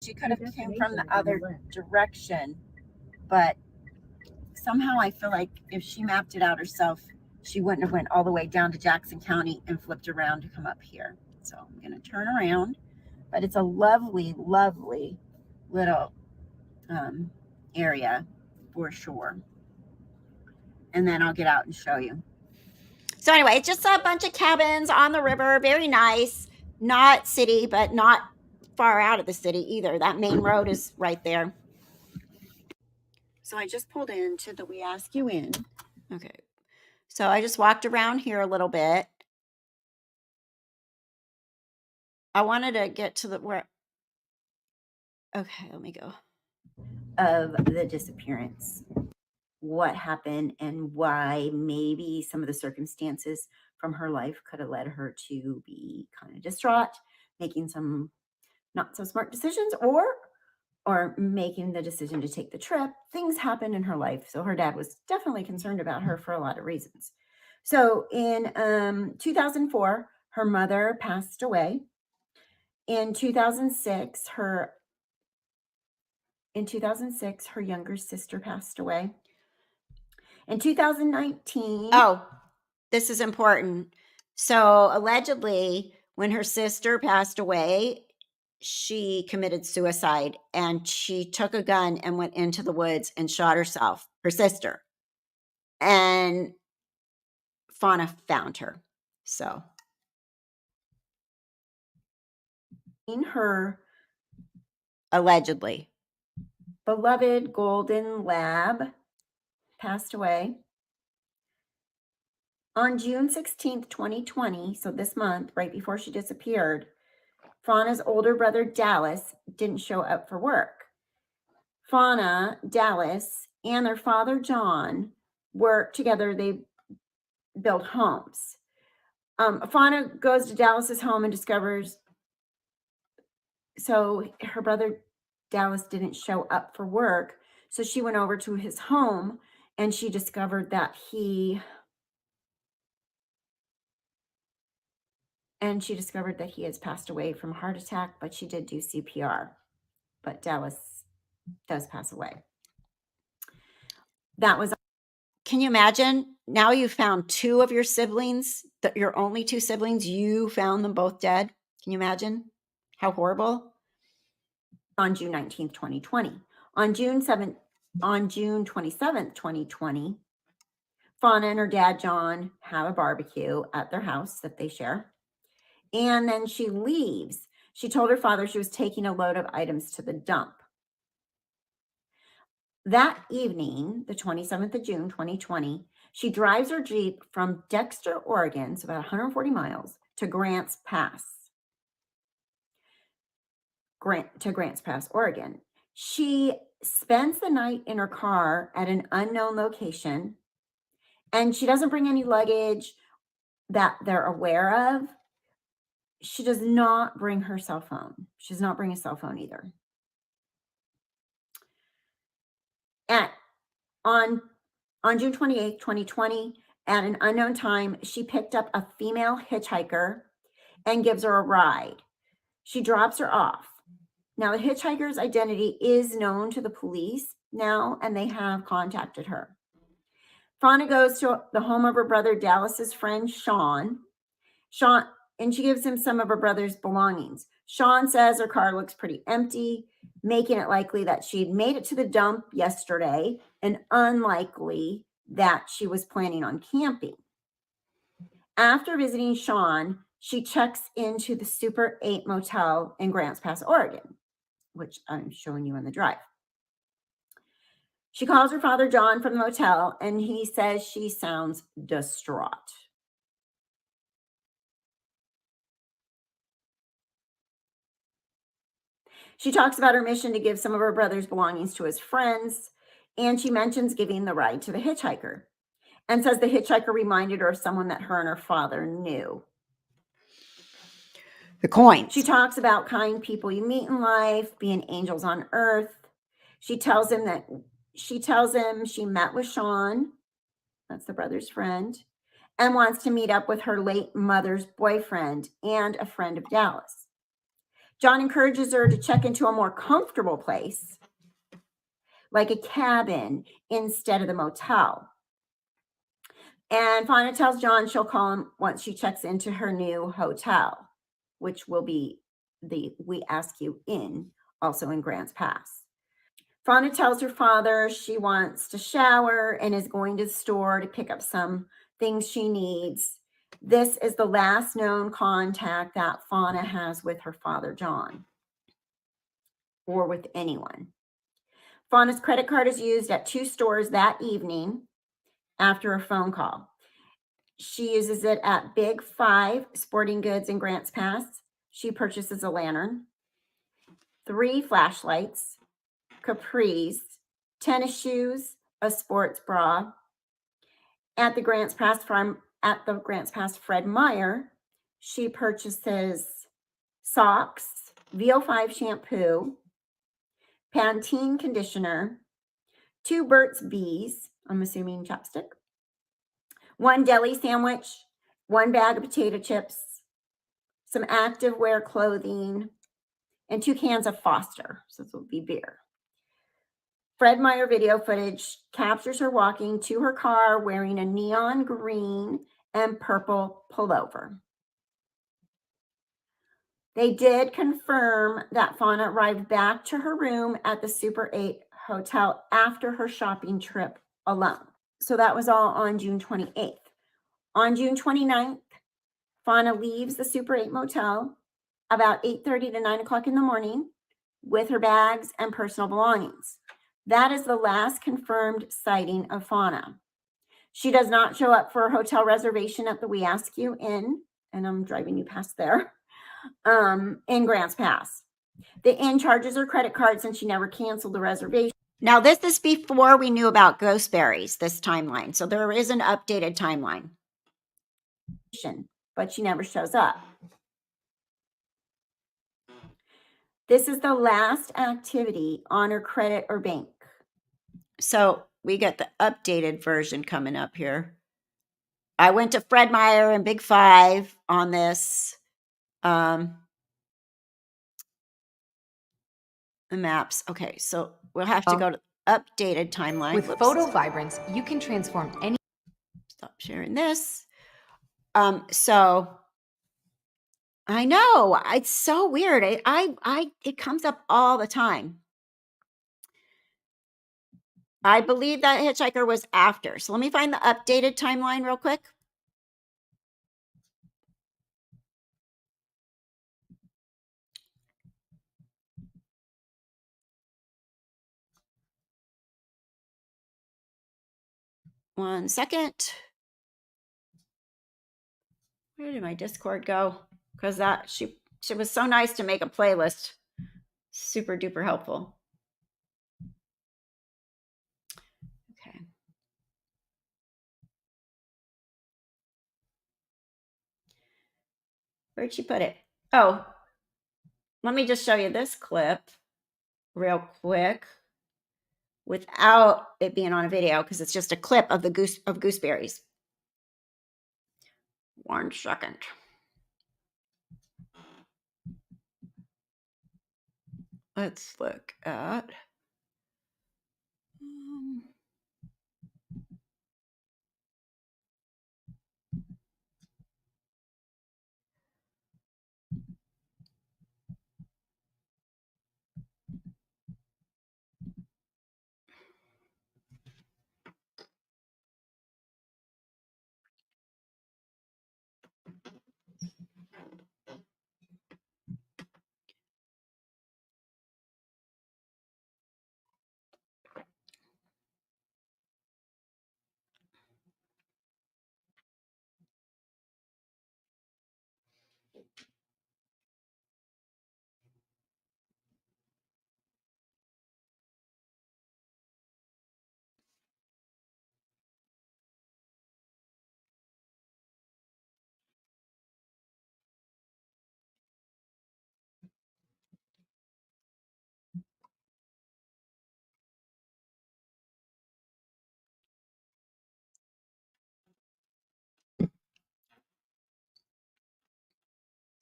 S2: She could have came from the other direction, but somehow I feel like if she mapped it out herself, she wouldn't have went all the way down to Jackson County and flipped around to come up here. So I'm going to turn around, but it's a lovely, lovely little area for sure. And then I'll get out and show you.
S1: So anyway, it's just a bunch of cabins on the river. Very nice. Not city, but not far out of the city either. That main road is right there.
S2: So I just pulled into the We Ask You In.
S1: Okay. So I just walked around here a little bit. I wanted to get to the where. Okay, let me go.
S2: Of the disappearance. What happened and why maybe some of the circumstances from her life could have led her to be kind of distraught, making some not so smart decisions, or making the decision to take the trip. Things happened in her life. So her dad was definitely concerned about her for a lot of reasons. So in 2004, her mother passed away. In 2006, her younger sister passed away. In 2019.
S1: Oh, this is important. So allegedly, when her sister passed away, she committed suicide and she took a gun and went into the woods and shot herself, her sister. And Fauna found her. So
S2: her
S1: allegedly
S2: beloved golden lab passed away on June 16th, 2020. So this month, right before she disappeared, Fauna's older brother Dallas didn't show up for work. Fauna, Dallas, and their father John worked together. They built homes. Fauna goes to Dallas's home and discovers. So her brother Dallas didn't show up for work. So she went over to his home and she discovered that he has passed away from a heart attack, but she did do CPR. But Dallas does pass away. That was.
S1: Can you imagine? Now you found two of your siblings, your only two siblings, you found them both dead. Can you imagine how horrible?
S2: On June 19th, 2020. On June 27th, 2020, Fauna and her dad, John, have a barbecue at their house that they share. And then she leaves. She told her father she was taking a load of items to the dump. That evening, the 27th of June, 2020, she drives her Jeep from Dexter, Oregon, so about 140 miles, to Grants Pass, Oregon. She spends the night in her car at an unknown location, and she doesn't bring any luggage that they're aware of. She does not bring her cell phone. She does not bring a cell phone either. On June 28th, 2020, at an unknown time, she picked up a female hitchhiker and gives her a ride. She drops her off. Now, the hitchhiker's identity is known to the police now, and they have contacted her. Fauna goes to the home of her brother Dallas's friend, Sean, and she gives him some of her brother's belongings. Sean says her car looks pretty empty, making it likely that she'd made it to the dump yesterday and unlikely that she was planning on camping. After visiting Sean, she checks into the Super 8 Motel in Grants Pass, Oregon, which I'm showing you in the drive. She calls her father, John, from the motel, and he says she sounds distraught. She talks about her mission to give some of her brother's belongings to his friends, and she mentions giving the ride to the hitchhiker and says the hitchhiker reminded her of someone that her and her father knew.
S1: The coins.
S2: She talks about kind people you meet in life, being angels on earth. She tells him she met with Sean, that's the brother's friend, and wants to meet up with her late mother's boyfriend and a friend of Dallas. John encourages her to check into a more comfortable place, like a cabin instead of the motel. And Fauna tells John she'll call him once she checks into her new hotel, which will be the We Ask You Inn, also in Grants Pass. Fauna tells her father she wants to shower and is going to the store to pick up some things she needs. This is the last known contact that Fauna has with her father, John, or with anyone. Fauna's credit card is used at 2 stores that evening after a phone call. She uses it at Big 5 Sporting Goods in Grants Pass. She purchases a lantern, 3 flashlights, capris, tennis shoes, a sports bra. At the Grants Pass Fred Meyer, she purchases socks, VO5 shampoo, Pantene conditioner, 2 Burt's Bees, I'm assuming chapstick, 1 deli sandwich, 1 bag of potato chips, some activewear clothing, and 2 cans of Foster. So this will be beer. Fred Meyer video footage captures her walking to her car wearing a neon green and purple pullover. They did confirm that Fauna arrived back to her room at the Super 8 hotel after her shopping trip alone. So that was all on June 28th. On June 29th, Fauna leaves the Super 8 motel about 8:30 to 9 o'clock in the morning with her bags and personal belongings. That is the last confirmed sighting of Fauna. She does not show up for a hotel reservation at the We Ask You Inn, and I'm driving you past there, in Grants Pass. The inn charges her credit card since she never canceled the reservation.
S1: Now, this is before we knew about Ghostberries, this timeline. So there is an updated timeline.
S2: But she never shows up. This is the last activity on her credit or bank.
S1: So we get the updated version coming up here. I went to Fred Meyer and Big 5 on this. The maps. Okay, so we'll have to go to updated timeline.
S5: With photo vibrance, you can transform any.
S1: Stop sharing this. So I know it's so weird. It comes up all the time. I believe that hitchhiker was after. So let me find the updated timeline real quick. One second. Where did my Discord go? Because that she was so nice to make a playlist. Super duper helpful. Okay. Where'd she put it? Oh, let me just show you this clip real quick without it being on a video, because it's just a clip of the gooseberries. 1 second. Let's look at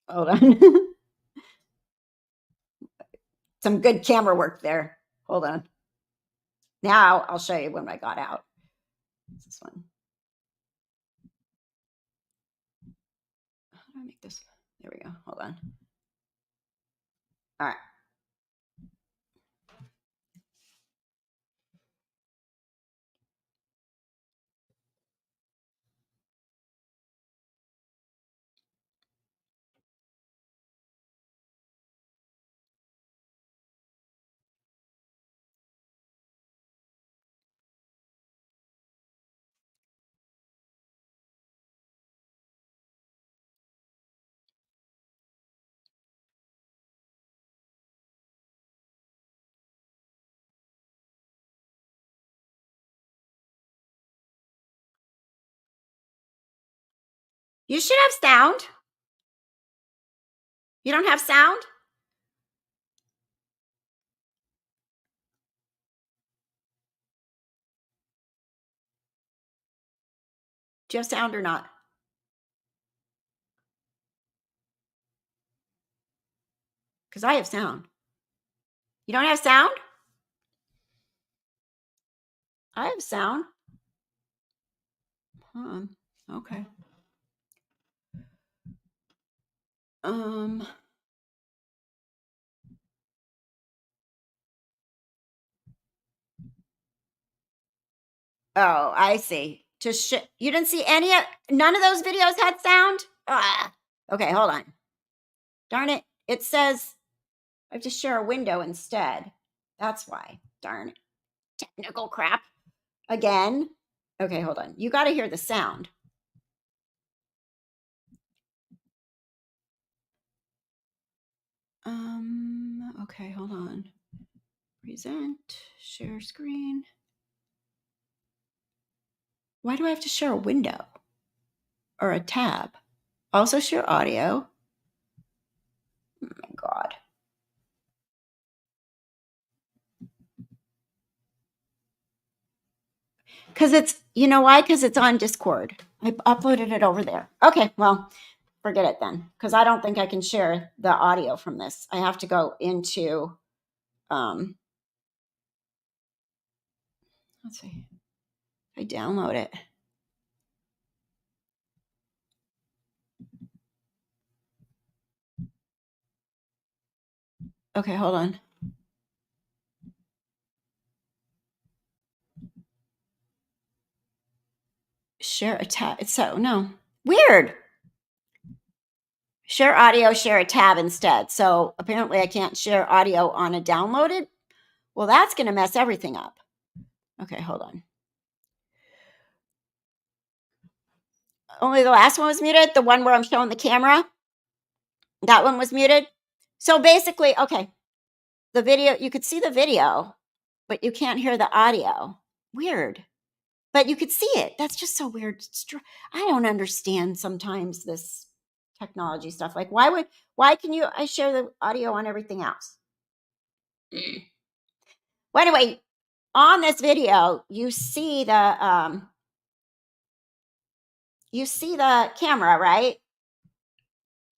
S1: Hold on. Some good camera work there. Hold on. Now I'll show you when I got out. What's this one? How do I make this? There we go. Hold on. All right. You should have sound. You don't have sound? Do you have sound or not? Because I have sound. You don't have sound? I have sound. Okay. Oh, I see. You didn't see none of those videos had sound? Okay, hold on. Darn it. It says I have to share a window instead. That's why. Darn it. Technical crap. Again. Okay, hold on. You got to hear the sound. Okay, hold on. Present, share screen. Why do I have to share a window or a tab? Also share audio. Oh my God. Because you know why? Because it's on Discord. I uploaded it over there. Okay, well, forget it then. Because I don't think I can share the audio from this. I have to go into, let's see. I download it. Okay, hold on. Share a tab. No. Weird. Share audio, share a tab instead. So apparently I can't share audio on a downloaded. Well, that's going to mess everything up. Okay, hold on. Only the last one was muted. The one where I'm showing the camera. That one was muted. So basically, okay. The video, you could see the video, but you can't hear the audio. Weird. But you could see it. That's just so weird. I don't understand sometimes this technology stuff. Like why can I share the audio on everything else? Well, anyway, on this video, you see the camera, right?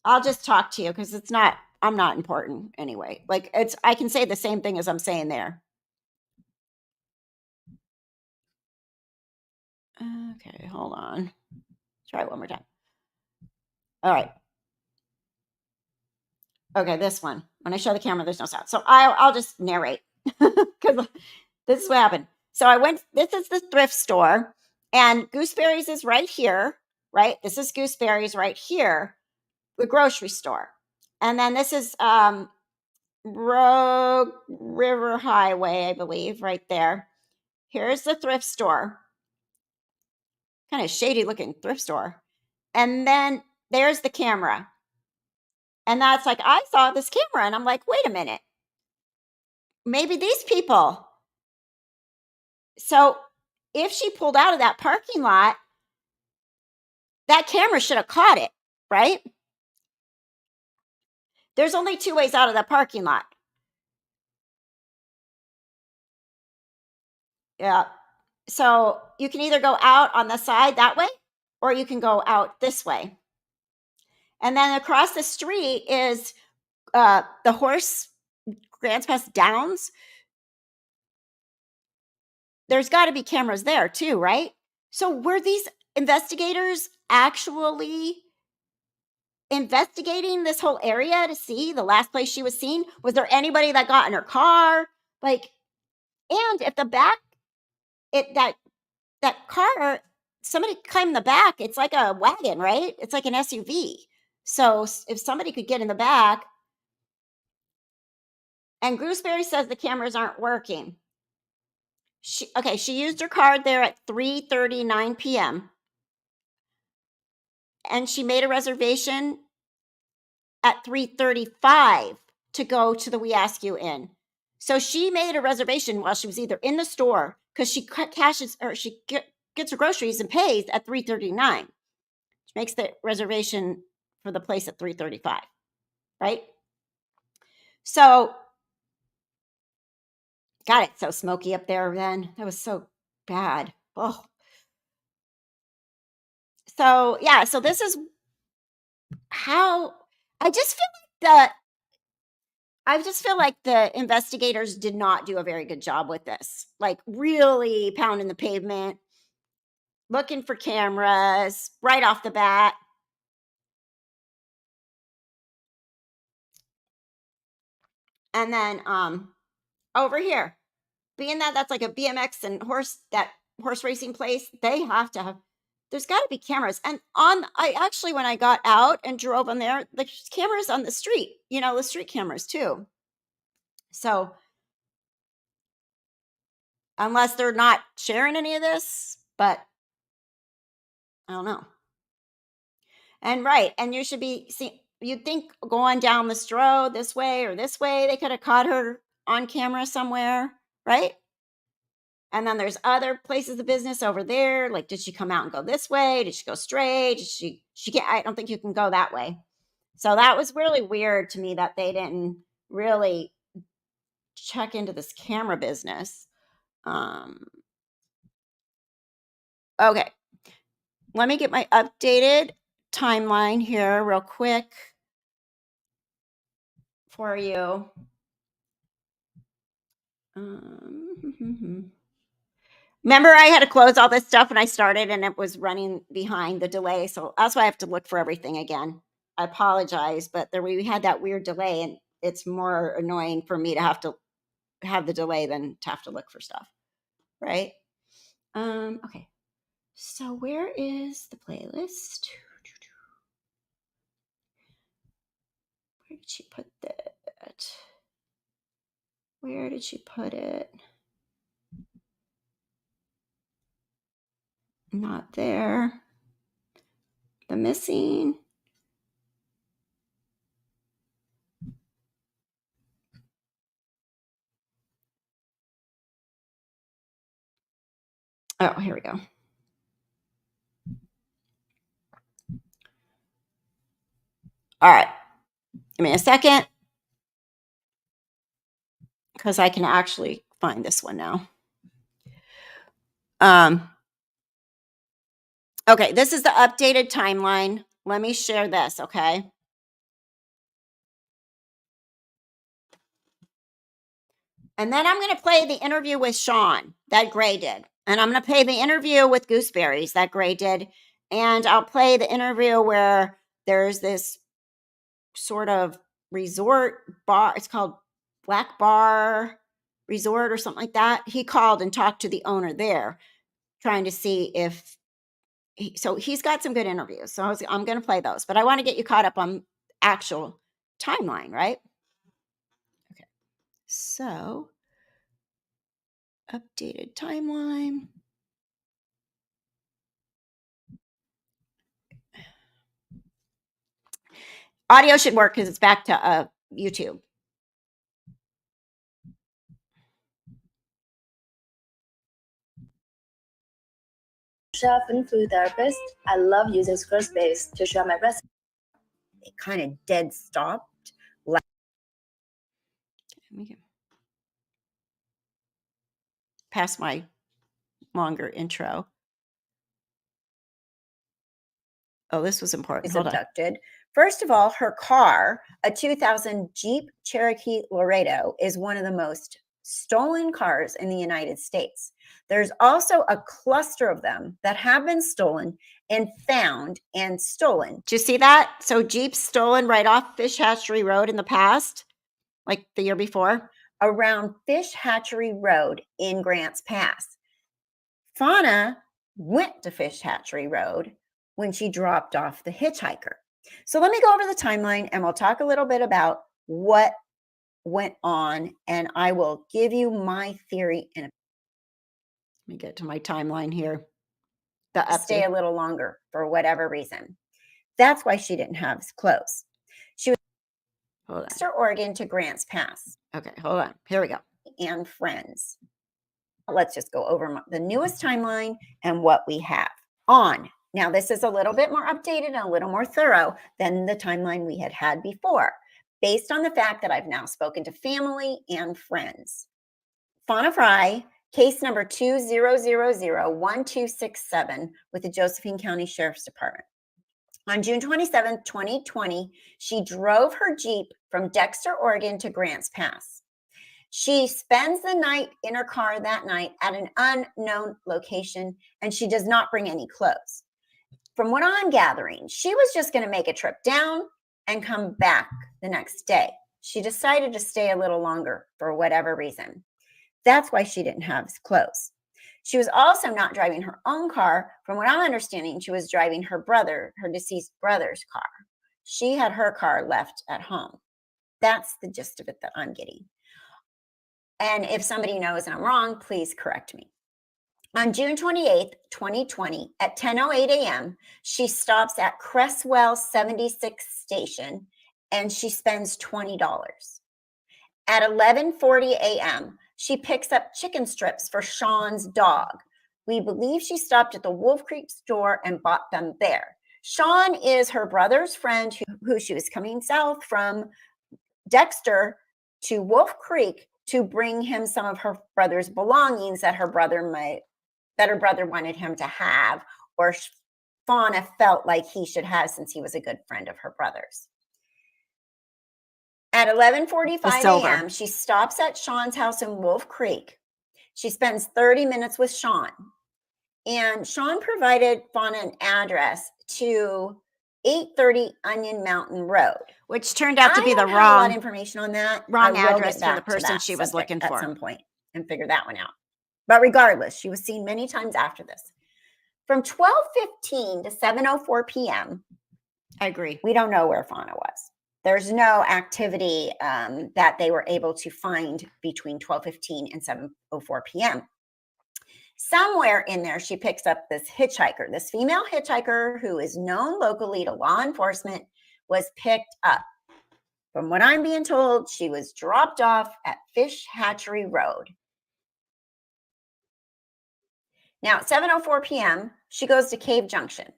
S1: I'll just talk to you because I'm not important anyway. Like I can say the same thing as I'm saying there. Okay, hold on. Try it one more time. All right. Okay, this one. When I show the camera, there's no sound. So I'll just narrate because this is what happened. So this is the thrift store, and Gooseberry's is right here, right? This is Gooseberry's right here, the grocery store. And then this is Rogue River Highway, I believe, right there. Here's the thrift store. Kind of shady looking thrift store. And then there's the camera. And that's like, I saw this camera and I'm like, wait a minute. Maybe these people. So if she pulled out of that parking lot, that camera should have caught it, right? There's only two ways out of the parking lot. Yeah. So you can either go out on the side that way, or you can go out this way. And then across the street is the horse Grants Pass Downs. There's got to be cameras there too, right? So were these investigators actually investigating this whole area to see the last place she was seen? Was there anybody that got in her car? Like, and if the back, that car, somebody climbed the back, it's like a wagon, right? It's like an SUV. So if somebody could get in the back, and Gooseberry says the cameras aren't working. She used her card there at 3:39 p.m. and she made a reservation at 3:35 to go to the We Ask You Inn. So she made a reservation while she was either in the store because she cashes or she gets her groceries and pays at 3:39. She makes the reservation for the place at 3:35, right? So, God, it's so smoky up there. Then that was so bad. Oh, so yeah. So this is how I just feel like the investigators did not do a very good job with this. Like really pounding the pavement, looking for cameras right off the bat. And then over here, being that that's like a BMX and horse racing place, they have to have, there's got to be cameras. And I actually, when I got out and drove on there, the cameras on the street, the street cameras too. So unless they're not sharing any of this, but I don't know. And right, and you should be see. You'd think going down this road this way or this way, they could have caught her on camera somewhere, right? And then there's other places of business over there. Like, did she come out and go this way? Did she go straight? Did she can't, I don't think you can go that way. So that was really weird to me that they didn't really check into this camera business. Okay. Let me get my updated timeline here real quick for you. Remember, I had to close all this stuff when I started and it was running behind the delay. So that's why I have to look for everything again. I apologize, but we had that weird delay and it's more annoying for me to have to have the delay than to have to look for stuff. Right? Okay. So where is the playlist? Where did she put that? Where did she put it? Not there. The missing. Oh, here we go. All right. Give me a second because I can actually find this one now. Okay, this is the updated timeline. Let me share this, okay? And then I'm going to play the interview with Sean that Gray did. And I'm going to play the interview with Gooseberries that Gray did. And I'll play the interview where there's this sort of resort bar. It's called Black Bar Resort or something like that. He called and talked to the owner there, trying to see if so he's got some good interviews. So I'm going to play those, but I want to get you caught up on actual timeline, right? Okay. So updated timeline. Audio should work because it's back to YouTube.
S6: Chef and food therapist. I love using Squarespace to share my recipes.
S2: It kind of dead stopped.
S1: Let me get past my longer intro. Oh, this was important.
S2: Hold abducted on. First of all, her car, a 2000 Jeep Cherokee Laredo, is one of the most stolen cars in the United States. There's also a cluster of them that have been stolen and found and stolen.
S1: Do you see that? So Jeep's stolen right off Fish Hatchery Road in the past, like the year before.
S2: Around Fish Hatchery Road in Grants Pass. Fauna went to Fish Hatchery Road when she dropped off the hitchhiker. So let me go over the timeline and we'll talk a little bit about what went on, and I will give you my theory in a.
S1: Let me get to my timeline here.
S2: Stay a little longer for whatever reason. That's why she didn't have clothes. She was Western Oregon to Grants Pass.
S1: Okay, hold on. Here we go.
S2: And friends. Let's just go over the newest timeline and what we have on. Now, this is a little bit more updated and a little more thorough than the timeline we had before, based on the fact that I've now spoken to family and friends. Fauna Frey, case number 20001267 with the Josephine County Sheriff's Department. On June 27, 2020, she drove her Jeep from Dexter, Oregon to Grants Pass. She spends the night in her car that night at an unknown location, and she does not bring any clothes. From what I'm gathering, she was just going to make a trip down and come back the next day. She decided to stay a little longer for whatever reason. That's why she didn't have clothes. She was also not driving her own car. From what I'm understanding, she was driving her deceased brother's car. She had her car left at home. That's the gist of it that I'm getting. And if somebody knows and I'm wrong, please correct me. On June 28th, 2020, at 10:08 a.m., she stops at Cresswell 76 station and she spends $20. At 11:40 a.m., she picks up chicken strips for Sean's dog. We believe she stopped at the Wolf Creek store and bought them there. Sean is her brother's friend who she was coming south from Dexter to Wolf Creek to bring him some of her brother's belongings that her brother wanted him to have, or Fauna felt like he should have since he was a good friend of her brother's. At 11:45 a.m., she stops at Sean's house in Wolf Creek. She spends 30 minutes with Sean. And Sean provided Fauna an address to 830 Onion Mountain Road.
S1: Which turned out to be the
S2: a lot of information on that.
S1: wrong address for the person she was looking for
S2: at some point and figure that one out. But regardless, she was seen many times after this. From 12:15 to 7:04 p.m.,
S1: I agree.
S2: We don't know where Fauna was. There's no activity that they were able to find between 12:15 and 7:04 p.m. Somewhere in there, she picks up this hitchhiker. This female hitchhiker who is known locally to law enforcement was picked up. From what I'm being told, she was dropped off at Fish Hatchery Road. Now, at 7:04 p.m., she goes to Cave Junction.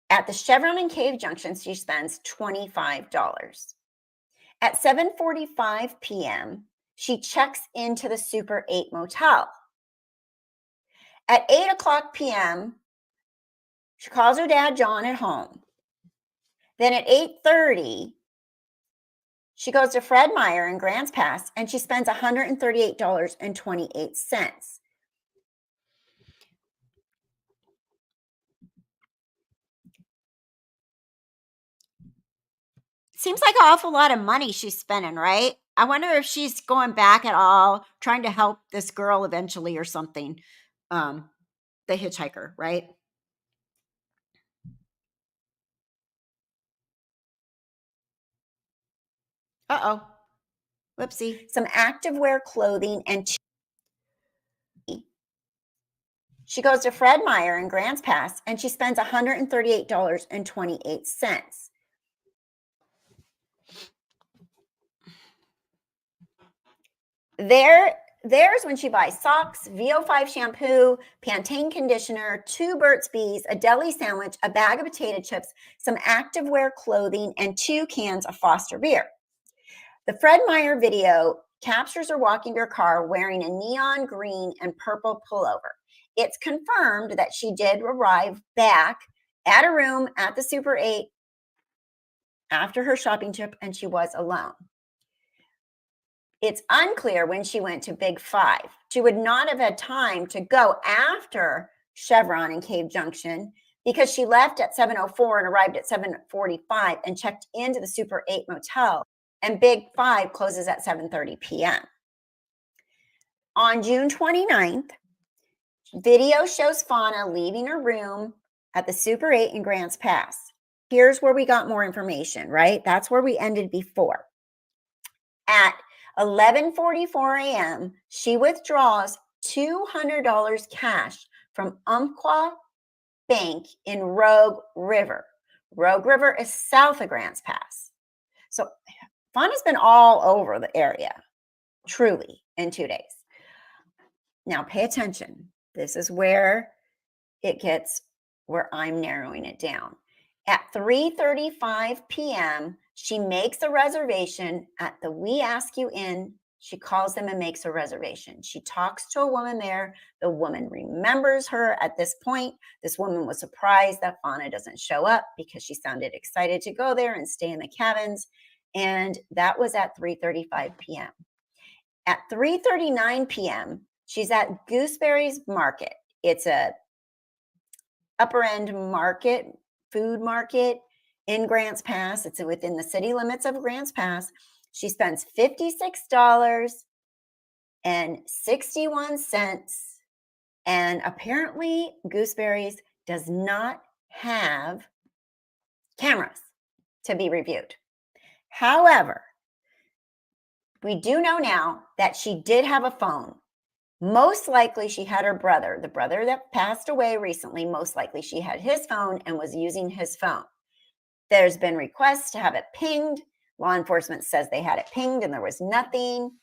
S2: At the Chevron and Cave Junction, she spends $25. At 7:45 p.m., she checks into the Super 8 motel. At 8 o'clock p.m., she calls her dad, John, at home. Then at 8:30, she goes to Fred Meyer in Grants Pass, and she spends $138.28.
S1: Seems like an awful lot of money she's spending, right? I wonder if she's going back at all, trying to help this girl eventually or something. The hitchhiker, right? Uh-oh. Whoopsie.
S2: Some activewear clothing and she goes to Fred Meyer in Grants Pass, and she spends $138.28. There's when she buys socks, VO5 shampoo, Pantene conditioner, 2 Burt's Bees, a deli sandwich, a bag of potato chips, some activewear clothing, and 2 cans of Foster beer. The Fred Meyer video captures her walking to her car wearing a neon green and purple pullover. It's confirmed that she did arrive back at a room at the Super 8 after her shopping trip, and she was alone. It's unclear when she went to Big 5. She would not have had time to go after Chevron and Cave Junction because she left at 7:04 and arrived at 7:45 and checked into the Super 8 motel, and Big 5 closes at 7:30 p.m. On June 29th, video shows Fauna leaving her room at the Super 8 in Grants Pass. Here's where we got more information, right? That's where we ended before. At 11:44 a.m., she withdraws $200 cash from Umpqua Bank in Rogue River. Rogue River is south of Grants Pass. So Fauna's been all over the area, truly, in 2 days. Now pay attention. This is where it gets where I'm narrowing it down. At 3:35 p.m., she makes a reservation at the We Ask You Inn. She calls them and makes a reservation. She talks to a woman there. The woman remembers her at this point. This woman was surprised that Fauna doesn't show up because she sounded excited to go there and stay in the cabins. And that was at 3:35 p.m. At 3:39 p.m., she's at Gooseberry's Market. It's a upper end market, food market in Grants Pass. It's within the city limits of Grants Pass. She spends $56.61, and apparently Gooseberry's does not have cameras to be reviewed. However, we do know now that she did have a phone. Most likely she had her brother, the brother that passed away recently. Most likely she had his phone and was using his phone. There's been requests to have it pinged. Law enforcement says they had it pinged and there was nothing.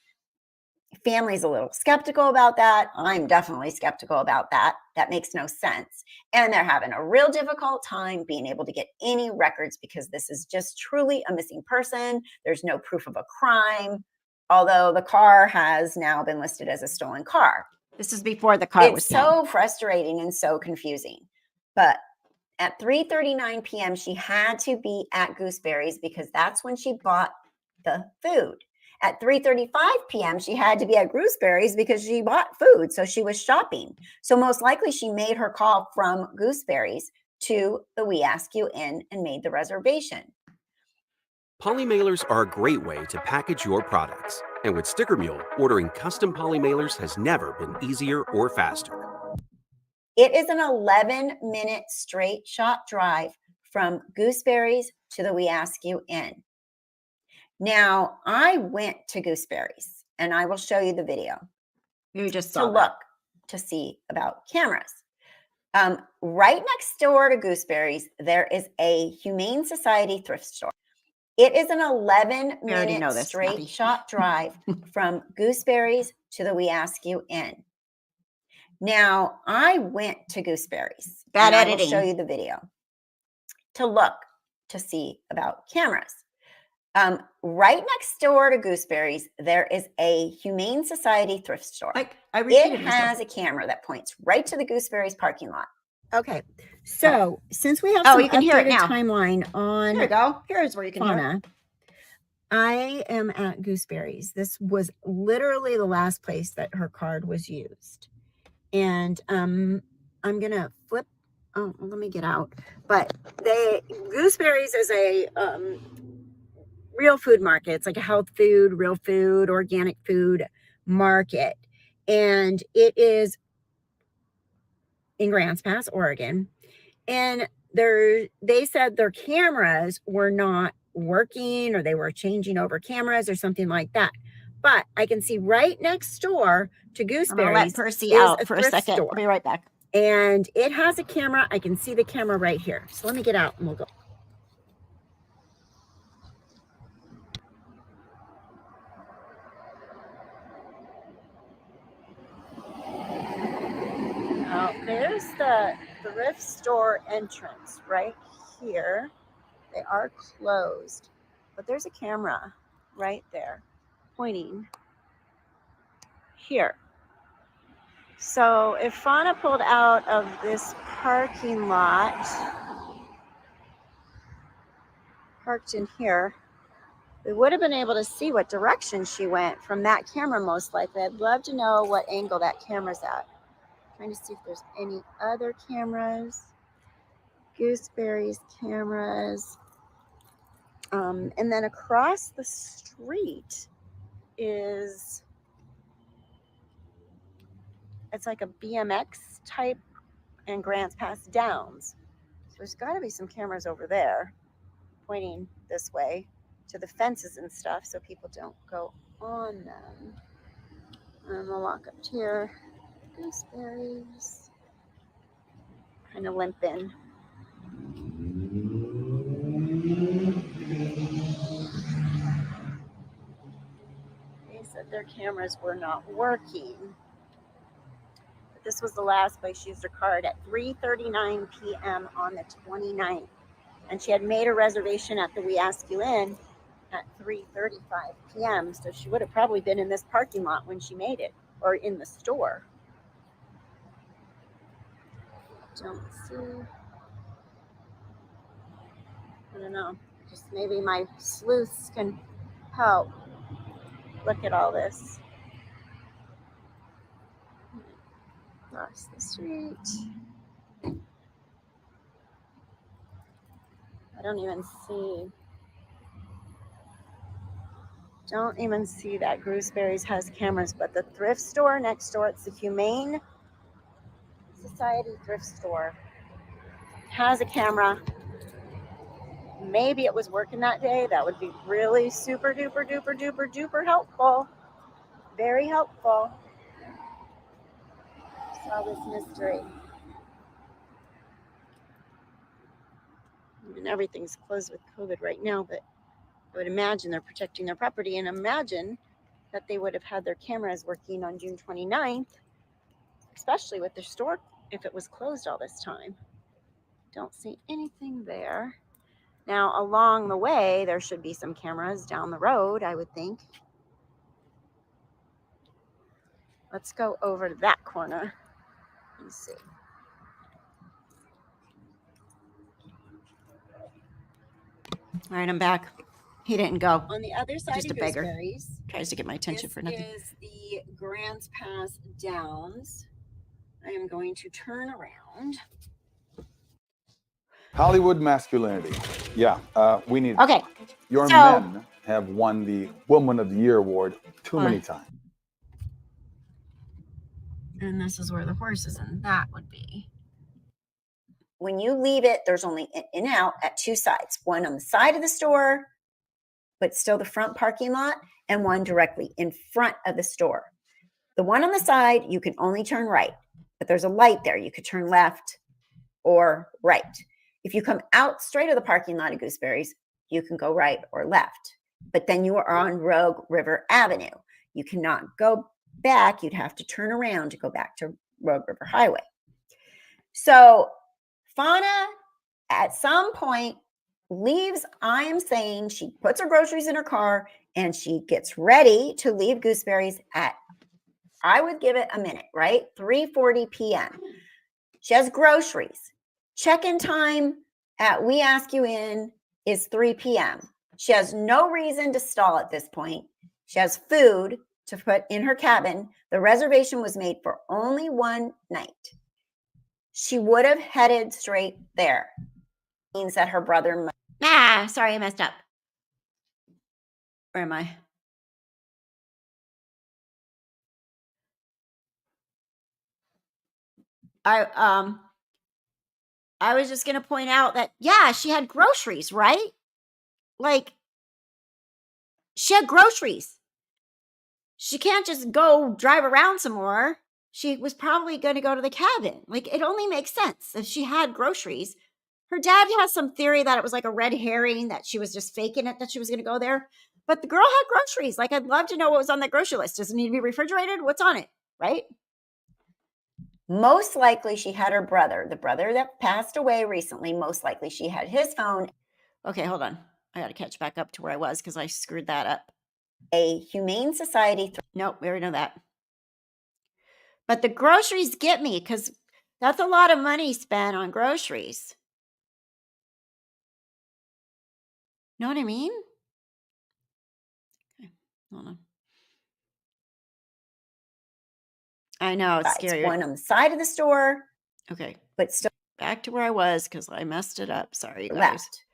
S2: Family's a little skeptical about that. I'm definitely skeptical about that. That makes no sense. And they're having a real difficult time being able to get any records because this is just truly a missing person. There's no proof of a crime, although the car has now been listed as a stolen car.
S1: This is before the car was
S2: so frustrating and so confusing. But at 3:39 p.m., she had to be at Gooseberry's because that's when she bought the food. At 3:35 p.m., she had to be at Gooseberry's because she bought food. So she was shopping. So most likely she made her call from Gooseberry's to the We Ask You Inn and made the reservation.
S7: Poly mailers are a great way to package your products. And with Sticker Mule, ordering custom poly mailers has never been easier or faster.
S2: It is an 11-minute straight shot drive from Gooseberry's to the We Ask You Inn. Now, I went to Gooseberry's, and I will show you the video.
S1: You just
S2: to look to see about cameras. Right next door to Gooseberry's, there is a Humane Society thrift store. It is an 11-minute straight shot drive from Gooseberry's to the We Ask You Inn. Now, I went to Gooseberry's.
S1: Bad
S2: editing.
S1: editing.
S2: I will show you the video to look to see about cameras. Right next door to Gooseberry's, there is a Humane Society thrift store. It has a camera that points right to the Gooseberry's parking lot. Okay, so since we have some
S1: you can hear it now.
S2: Timeline on
S1: Here we go. Here's where you can hear
S2: Fauna, I am at Gooseberry's. This was literally the last place that her card was used. And I'm going to flip. Oh, let me get out. But Gooseberry's is a real food market. It's like a health food, real food, organic food market. And it is in Grants Pass, Oregon. And they said their cameras were not working, or they were changing over cameras or something like that. But I can see right next door to Gooseberry's.
S1: I'm gonna let Percy out for a second. I'll be right back.
S2: And it has a camera. I can see the camera right here. So let me get out and we'll go. Now, there's the thrift store entrance right here. They are closed, but there's a camera right there pointing here. So if Fauna pulled out of this parking lot,
S1: parked in here, we would have been able to see what direction she went from that camera most likely. I'd love to know what angle that camera's at. Trying to see if there's any other cameras. Gooseberry's cameras. And then across the street is, it's like a BMX type, and Grants Pass Downs. So there's got to be some cameras over there pointing this way to the fences and stuff so people don't go on them. And we'll walk up here. Gooseberries. Kind of limp in. They said their cameras were not working. But this was the last place she used her card at 3:39 p.m. on the 29th. And she had made a reservation at the We Ask You In at 3:35 p.m. So she would have probably been in this parking lot when she made it, or in the store. Don't see. I don't know. Just maybe my sleuths can help. Look at all this. Across the street. I don't even see that Gooseberry's has cameras, but the thrift store next door, it's the Humane Society thrift store, has a camera. Maybe it was working that day. That would be really super duper duper duper duper helpful. Very helpful. Solve this mystery. I mean, everything's closed with COVID right now, but I would imagine they're protecting their property, and imagine that they would have had their cameras working on June 29th, especially with their store if it was closed all this time. Don't see anything there. Now, along the way, there should be some cameras down the road, I would think. Let's go over to that corner and see. All right, I'm back. He didn't go. On the other side
S2: Just
S1: of
S2: a beggar.
S1: Gooseberries,
S2: Tries to get my attention for nothing.
S1: this is the Grants Pass Downs. I am going to turn around.
S8: Hollywood masculinity. Yeah, we need.
S1: Okay.
S8: Your
S1: so,
S8: men have won the Woman of the Year award too many times.
S1: And this is where the horses and that would be.
S2: When you leave it, there's only in and out at two sides. One on the side of the store, but still the front parking lot, and one directly in front of the store. The one on the side, you can only turn right, but there's a light there. You could turn left or right. If you come out straight of the parking lot of Gooseberries, you can go right or left. But then you are on Rogue River Avenue. You cannot go back. You'd have to turn around to go back to Rogue River Highway. So Fauna, at some point, leaves. I am saying she puts her groceries in her car and she gets ready to leave Gooseberries at, I would give it a minute, right? 3:40 p.m. She has groceries. Check-in time at We Ask You In is 3 p.m. She has no reason to stall at this point. She has food to put in her cabin. The reservation was made for only one night. She would have headed straight there. Means that her brother.
S1: Sorry, I messed up. Where am I? I was just going to point out that, yeah, she had groceries, right? Like, she had groceries. She can't just go drive around some more. She was probably going to go to the cabin. Like, it only makes sense if she had groceries. Her dad has some theory that it was like a red herring, that she was just faking it, that she was going to go there. But the girl had groceries. Like, I'd love to know what was on that grocery list. Does it need to be refrigerated? What's on it, right?
S2: Most likely she had her brother, the brother that passed away recently. Most likely she had his phone.
S1: Okay, hold on. I got to catch back up to where I was because I screwed that up.
S2: A Humane Society.
S1: Nope, we already know that. But the groceries get me because that's a lot of money spent on groceries. Know what I mean? Okay. Hold on. I know, it's scary.
S2: One on the side of the store.
S1: Okay.
S2: But still
S1: back to where I was because I messed it up. Sorry, guys.
S2: Left.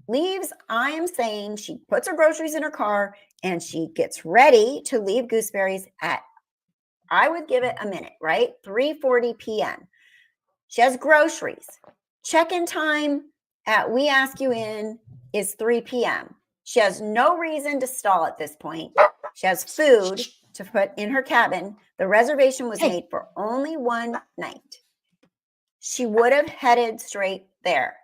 S2: Leaves, I am saying she puts her groceries in her car and she gets ready to leave Gooseberry's at, I would give it a minute, right? 3:40 p.m. She has groceries. Check-in time at We Ask You In is 3 p.m. She has no reason to stall at this point. She has food to put in her cabin. The reservation was made for only one night. She would have headed straight there.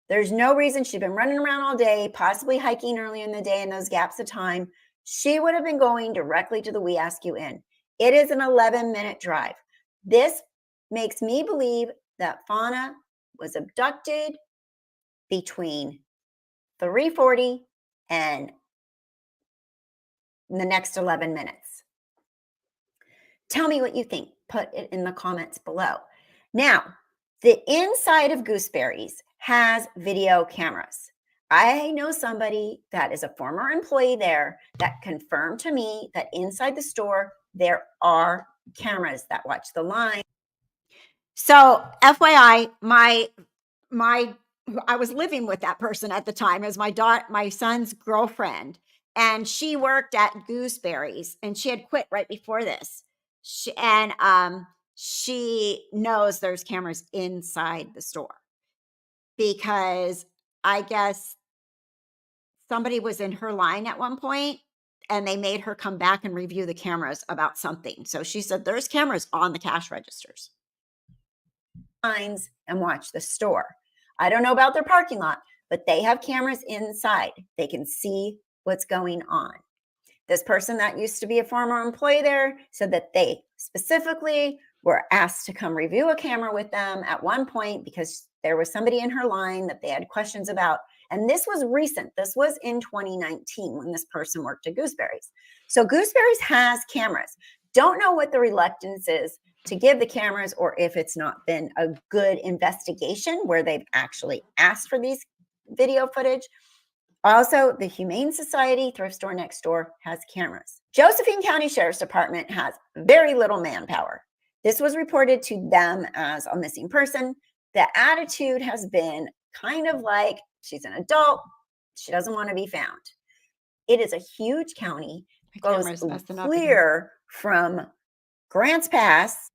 S2: There's no reason. She'd been running around all day, possibly hiking early in the day in those gaps of time. She would have been going directly to the We Ask You In. It is an 11-minute drive. This makes me believe that Fauna was abducted between 3:40 and the next 11 minutes. Tell me what you think. Put it in the comments below. Now, the inside of Gooseberry's has video cameras. I know somebody that is a former employee there that confirmed to me that inside the store, there are cameras that watch the line.
S1: So FYI, I was living with that person at the time as my son's girlfriend, and she worked at Gooseberry's and she had quit right before this. She knows there's cameras inside the store because I guess somebody was in her line at one point and they made her come back and review the cameras about something. So she said there's cameras on the cash registers.
S2: Lines and watch the store. I don't know about their parking lot, but they have cameras inside. They can see what's going on. This person that used to be a former employee there said that they specifically were asked to come review a camera with them at one point because there was somebody in her line that they had questions about. And this was recent. This was in 2019 when this person worked at Gooseberry's. So Gooseberry's has cameras. Don't know what the reluctance is to give the cameras or if it's not been a good investigation where they've actually asked for these video footage. Also, the Humane Society thrift store next door has cameras. Josephine County Sheriff's Department has very little manpower. This was reported to them as a missing person. The attitude has been kind of like she's an adult. She doesn't want to be found. It is a huge county. Goes clear from Grants Pass.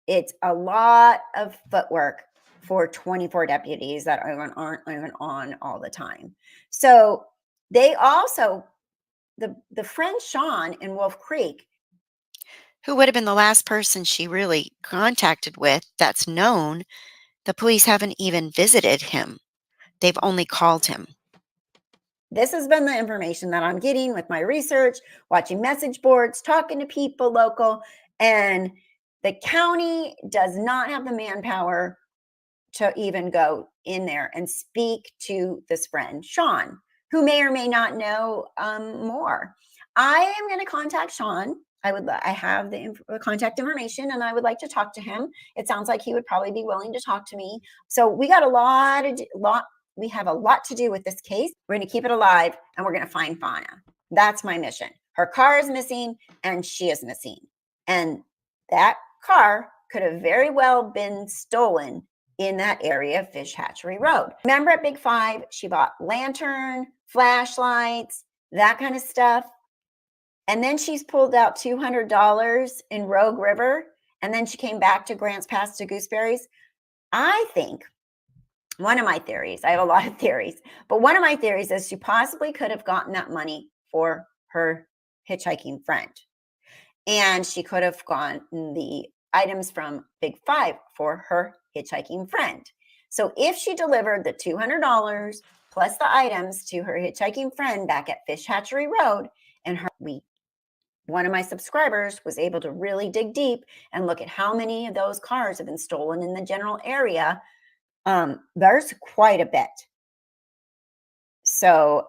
S2: It's a lot of footwork for 24 deputies that aren't even on all the time. So they also, the friend Sean in Wolf Creek, who would have been the last person she really contacted with that's known, the police haven't even visited him. They've only called him. This has been the information that I'm getting with my research, watching message boards, talking to people local, and the county does not have the manpower to even go in there and speak to this friend, Sean, who may or may not know more. I am going to contact Sean. I have the contact information and I would like to talk to him. It sounds like he would probably be willing to talk to me. So we got we have a lot to do with this case. We're going to keep it alive and we're going to find Fauna. That's my mission. Her car is missing and she is missing. And that car could have very well been stolen in that area of Fish Hatchery Road. Remember at Big Five, she bought lantern, flashlights, that kind of stuff. And then she's pulled out $200 in Rogue River. And then she came back to Grants Pass to Gooseberry's. I think one of my theories, I have a lot of theories, but one of my theories is she possibly could have gotten that money for her hitchhiking friend. And she could have gotten the items from Big Five for her hitchhiking friend. So if she delivered the $200 plus the items to her hitchhiking friend back at Fish Hatchery Road, and one of my subscribers was able to really dig deep and look at how many of those cars have been stolen in the general area, there's quite a bit. So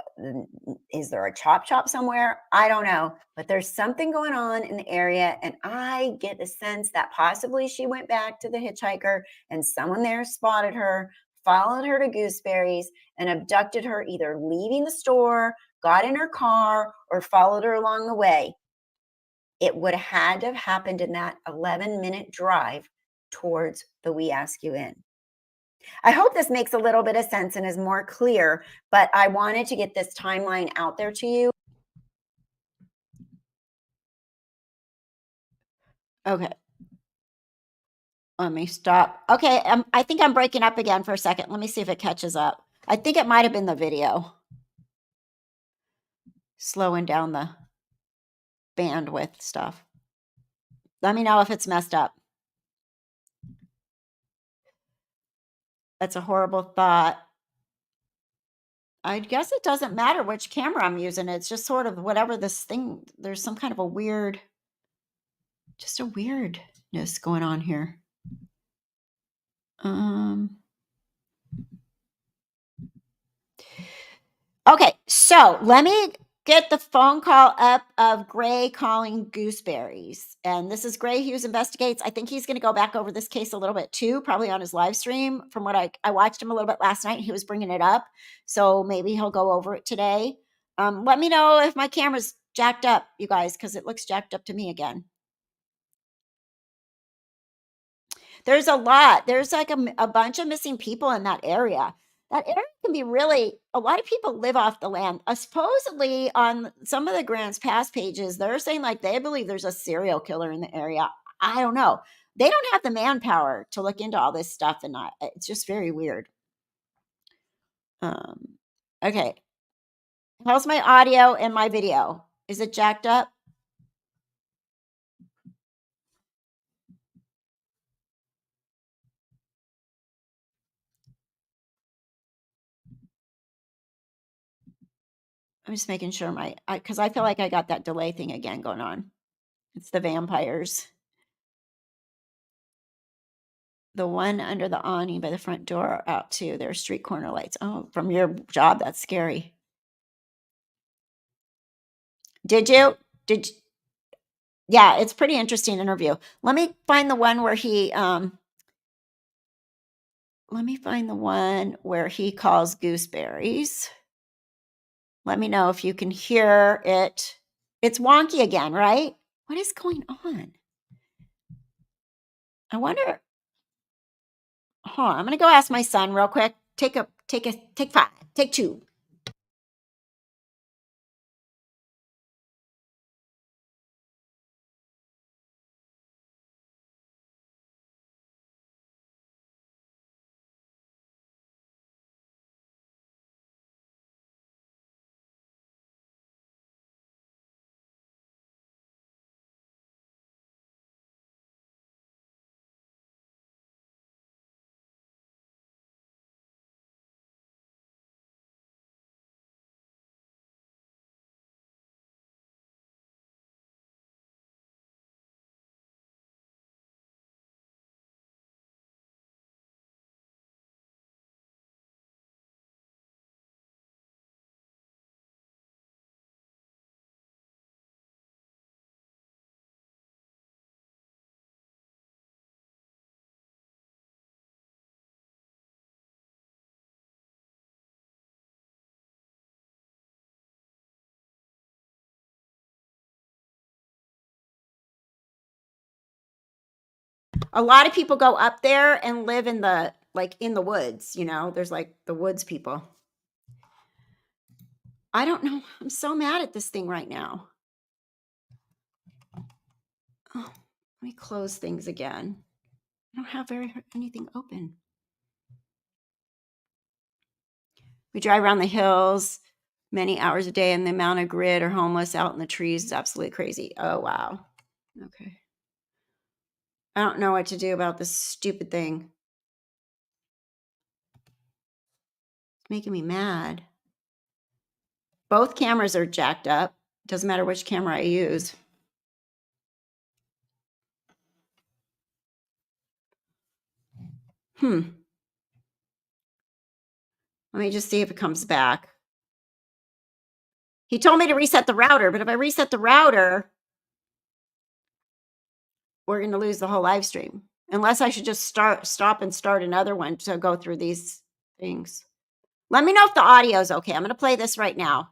S2: is there a chop shop somewhere? I don't know, but there's something going on in the area. And I get the sense that possibly she went back to the hitchhiker and someone there spotted her, followed her to Gooseberry's and abducted her, either leaving the store, got in her car, or followed her along the way, it would have had to have happened in that 11-minute drive towards the We Ask You Inn. I hope this makes a little bit of sense and is more clear, but I wanted to get this timeline out there to you.
S1: Okay. Let me stop. Okay, I think I'm breaking up again for a second. Let me see if it catches up. I think it might have been the video. Slowing down the bandwidth stuff. Let me know if it's messed up. That's a horrible thought. I guess it doesn't matter which camera I'm using. It's just sort of whatever this thing, there's some kind of a weird, just a weirdness going on here. Okay, so let me get the phone call up of Gray calling Gooseberries. And this is Gray Hughes Investigates. I think he's going to go back over this case a little bit too, probably on his live stream. From what I watched him a little bit last night, he was bringing it up. So maybe he'll go over it today. Let me know if my camera's jacked up, you guys, because it looks jacked up to me again. There's a lot. There's like a bunch of missing people in that area. That area can be really, a lot of people live off the land. Supposedly on some of the Grants Pass pages, they're saying like they believe there's a serial killer in the area. I don't know. They don't have the manpower to look into all this stuff, and it's just very weird. Okay. How's my audio and my video? Is it jacked up? I'm just making sure because I feel like I got that delay thing again going on. It's the vampires. The one under the awning by the front door are out too. There are street corner lights. Oh, from your job, that's scary. Did you? Yeah, it's pretty interesting interview. Let me find the one where he calls Gooseberries. Let me know if you can hear it. It's wonky again, right? What is going on? I wonder. Hold on, I'm gonna go ask my son real quick. Take 5. Take 2. A lot of people go up there and live in the woods, there's like the woods people. I don't know. I'm so mad at this thing right now. Oh, let me close things again. I don't have anything open. We drive around the hills many hours a day, and the amount of grid or homeless out in the trees is absolutely crazy. Oh, wow. Okay. I don't know what to do about this stupid thing. It's making me mad. Both cameras are jacked up. Doesn't matter which camera I use. Let me just see if it comes back. He told me to reset the router, but if I reset the router, we're going to lose the whole live stream. Unless I should just stop and start another one to go through these things. Let me know if the audio is okay. I'm going to play this right now.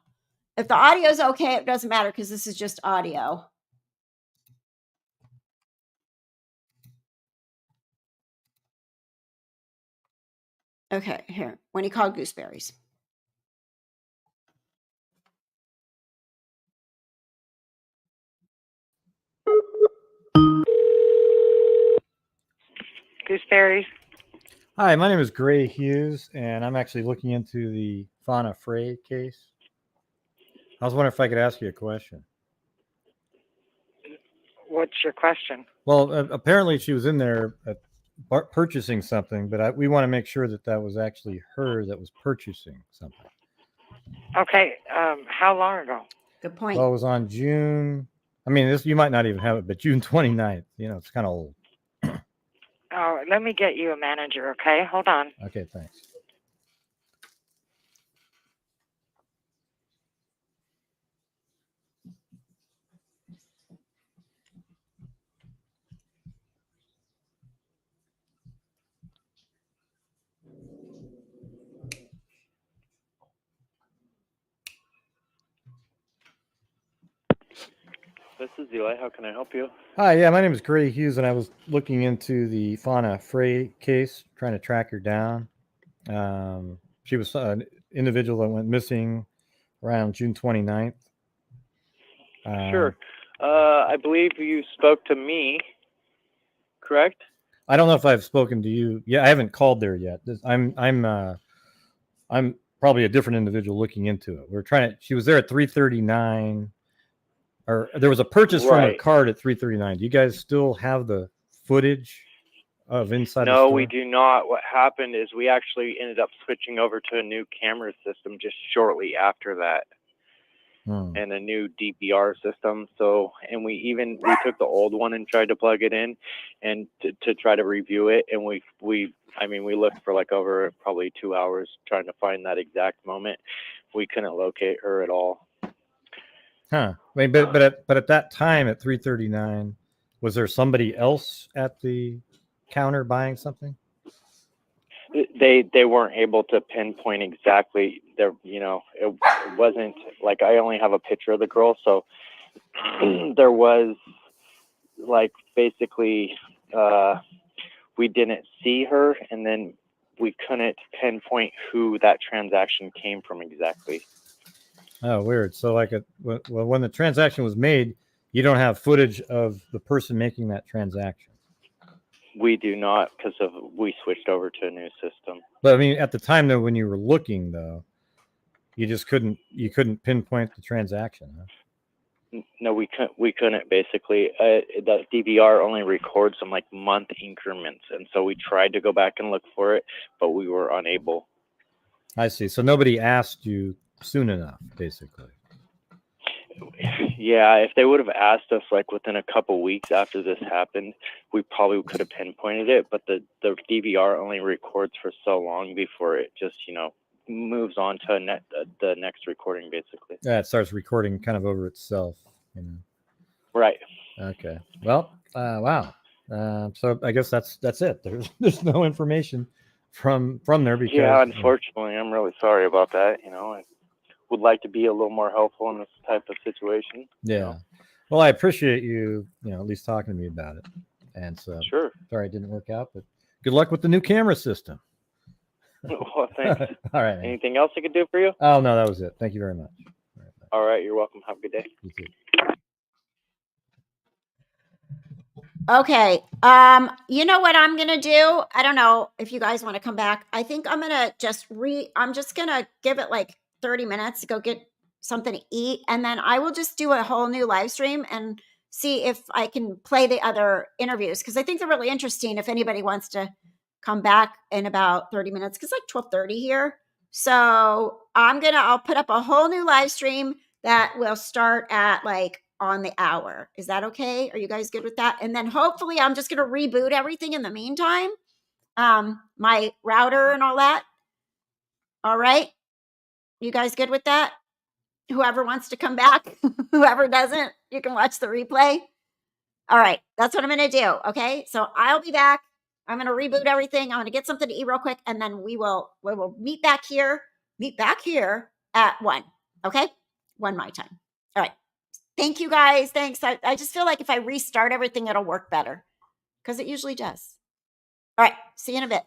S1: If the audio is okay, it doesn't matter because this is just audio. Okay, here. When he called gooseberries.
S9: Gooseberries.
S10: Hi, my name is Gray Hughes, and I'm actually looking into the Fauna Frey case. I was wondering if I could ask you a question.
S9: What's your question?
S10: Well, apparently she was in there purchasing something, but we want to make sure that that was actually her that was purchasing something.
S9: Okay, how long ago?
S1: Good point.
S10: Well, it was on June. I mean, this you might not even have it, but June 29th. You know, it's kind of old.
S9: Oh, let me get you a manager, okay? Hold on.
S10: Okay, thanks.
S11: This is Eli. How can I help you?
S10: Hi, yeah, my name is Gray Hughes, and I was looking into the Fauna Frey case, trying to track her down. She was an individual that went missing around June 29th.
S11: Sure. I believe you spoke to me, correct?
S10: I don't know if I've spoken to you. Yeah, I haven't called there yet. I'm probably a different individual looking into it. We're trying to. She was there at 3:39, or there was a purchase from her card at 3:39. Do you guys still have the footage of inside the store?
S11: No, we do not. What happened is we actually ended up switching over to a new camera system just shortly after that. And a new DVR system. So, and we took the old one and tried to plug it in and to try to review it. And we looked for like over probably 2 hours trying to find that exact moment. We couldn't locate her at all.
S10: Huh. I mean, but at that time at 3:39, was there somebody else at the counter buying something?
S11: They weren't able to pinpoint exactly there. You know, it wasn't like, I only have a picture of the girl, so there was like basically we didn't see her, and then we couldn't pinpoint who that transaction came from exactly.
S10: Oh, weird. So like when the transaction was made, you don't have footage of the person making that transaction.
S11: We do not, because we switched over to a new system.
S10: But I mean, at the time though, when you were looking though, you couldn't pinpoint the transaction. Huh?
S11: No, we couldn't basically. The DVR only records some like month increments, and so we tried to go back and look for it, but we were unable.
S10: I see. So nobody asked you soon enough, basically.
S11: Yeah, if they would have asked us like within a couple weeks after this happened, we probably could have pinpointed it. But the DVR only records for so long before it just, you know, moves on to the next recording, basically.
S10: Yeah, it starts recording kind of over itself, you know.
S11: Right.
S10: Okay. Well, wow. So I guess that's it. There's no information from there because.
S11: Yeah, unfortunately, I'm really sorry about that. You know, I would like to be a little more helpful in this type of situation.
S10: Yeah.
S11: You know?
S10: Well, I appreciate you at least talking to me about it. And so,
S11: sure.
S10: Sorry it didn't work out, but good luck with the new camera system.
S11: Well, thanks.
S10: All right.
S11: Anything else I could do for you?
S10: Oh, no, that was it. Thank you very much.
S11: All right. You're welcome. Have a good day.
S10: You too.
S1: Okay. You know what I'm going to do? I don't know if you guys want to come back. I think I'm going to I'm just going to give it like 30 minutes to go get something to eat. And then I will just do a whole new live stream and see if I can play the other interviews. Cause I think they're really interesting if anybody wants to come back in about 30 minutes. Cause it's like 12:30 here. So I'll put up a whole new live stream that will start at like on the hour. Is that okay? Are you guys good with that? And then hopefully I'm just going to reboot everything in the meantime. My router and all that. All right. You guys good with that? Whoever wants to come back, whoever doesn't, you can watch the replay. All right. That's what I'm going to do. Okay. So I'll be back I'm going to reboot everything. I'm going to get something to eat real quick, and then we will meet back here at 1. Okay? 1 my time. All right. Thank you guys. Thanks. I just feel like if I restart everything, it'll work better because it usually does. All right. See you in a bit.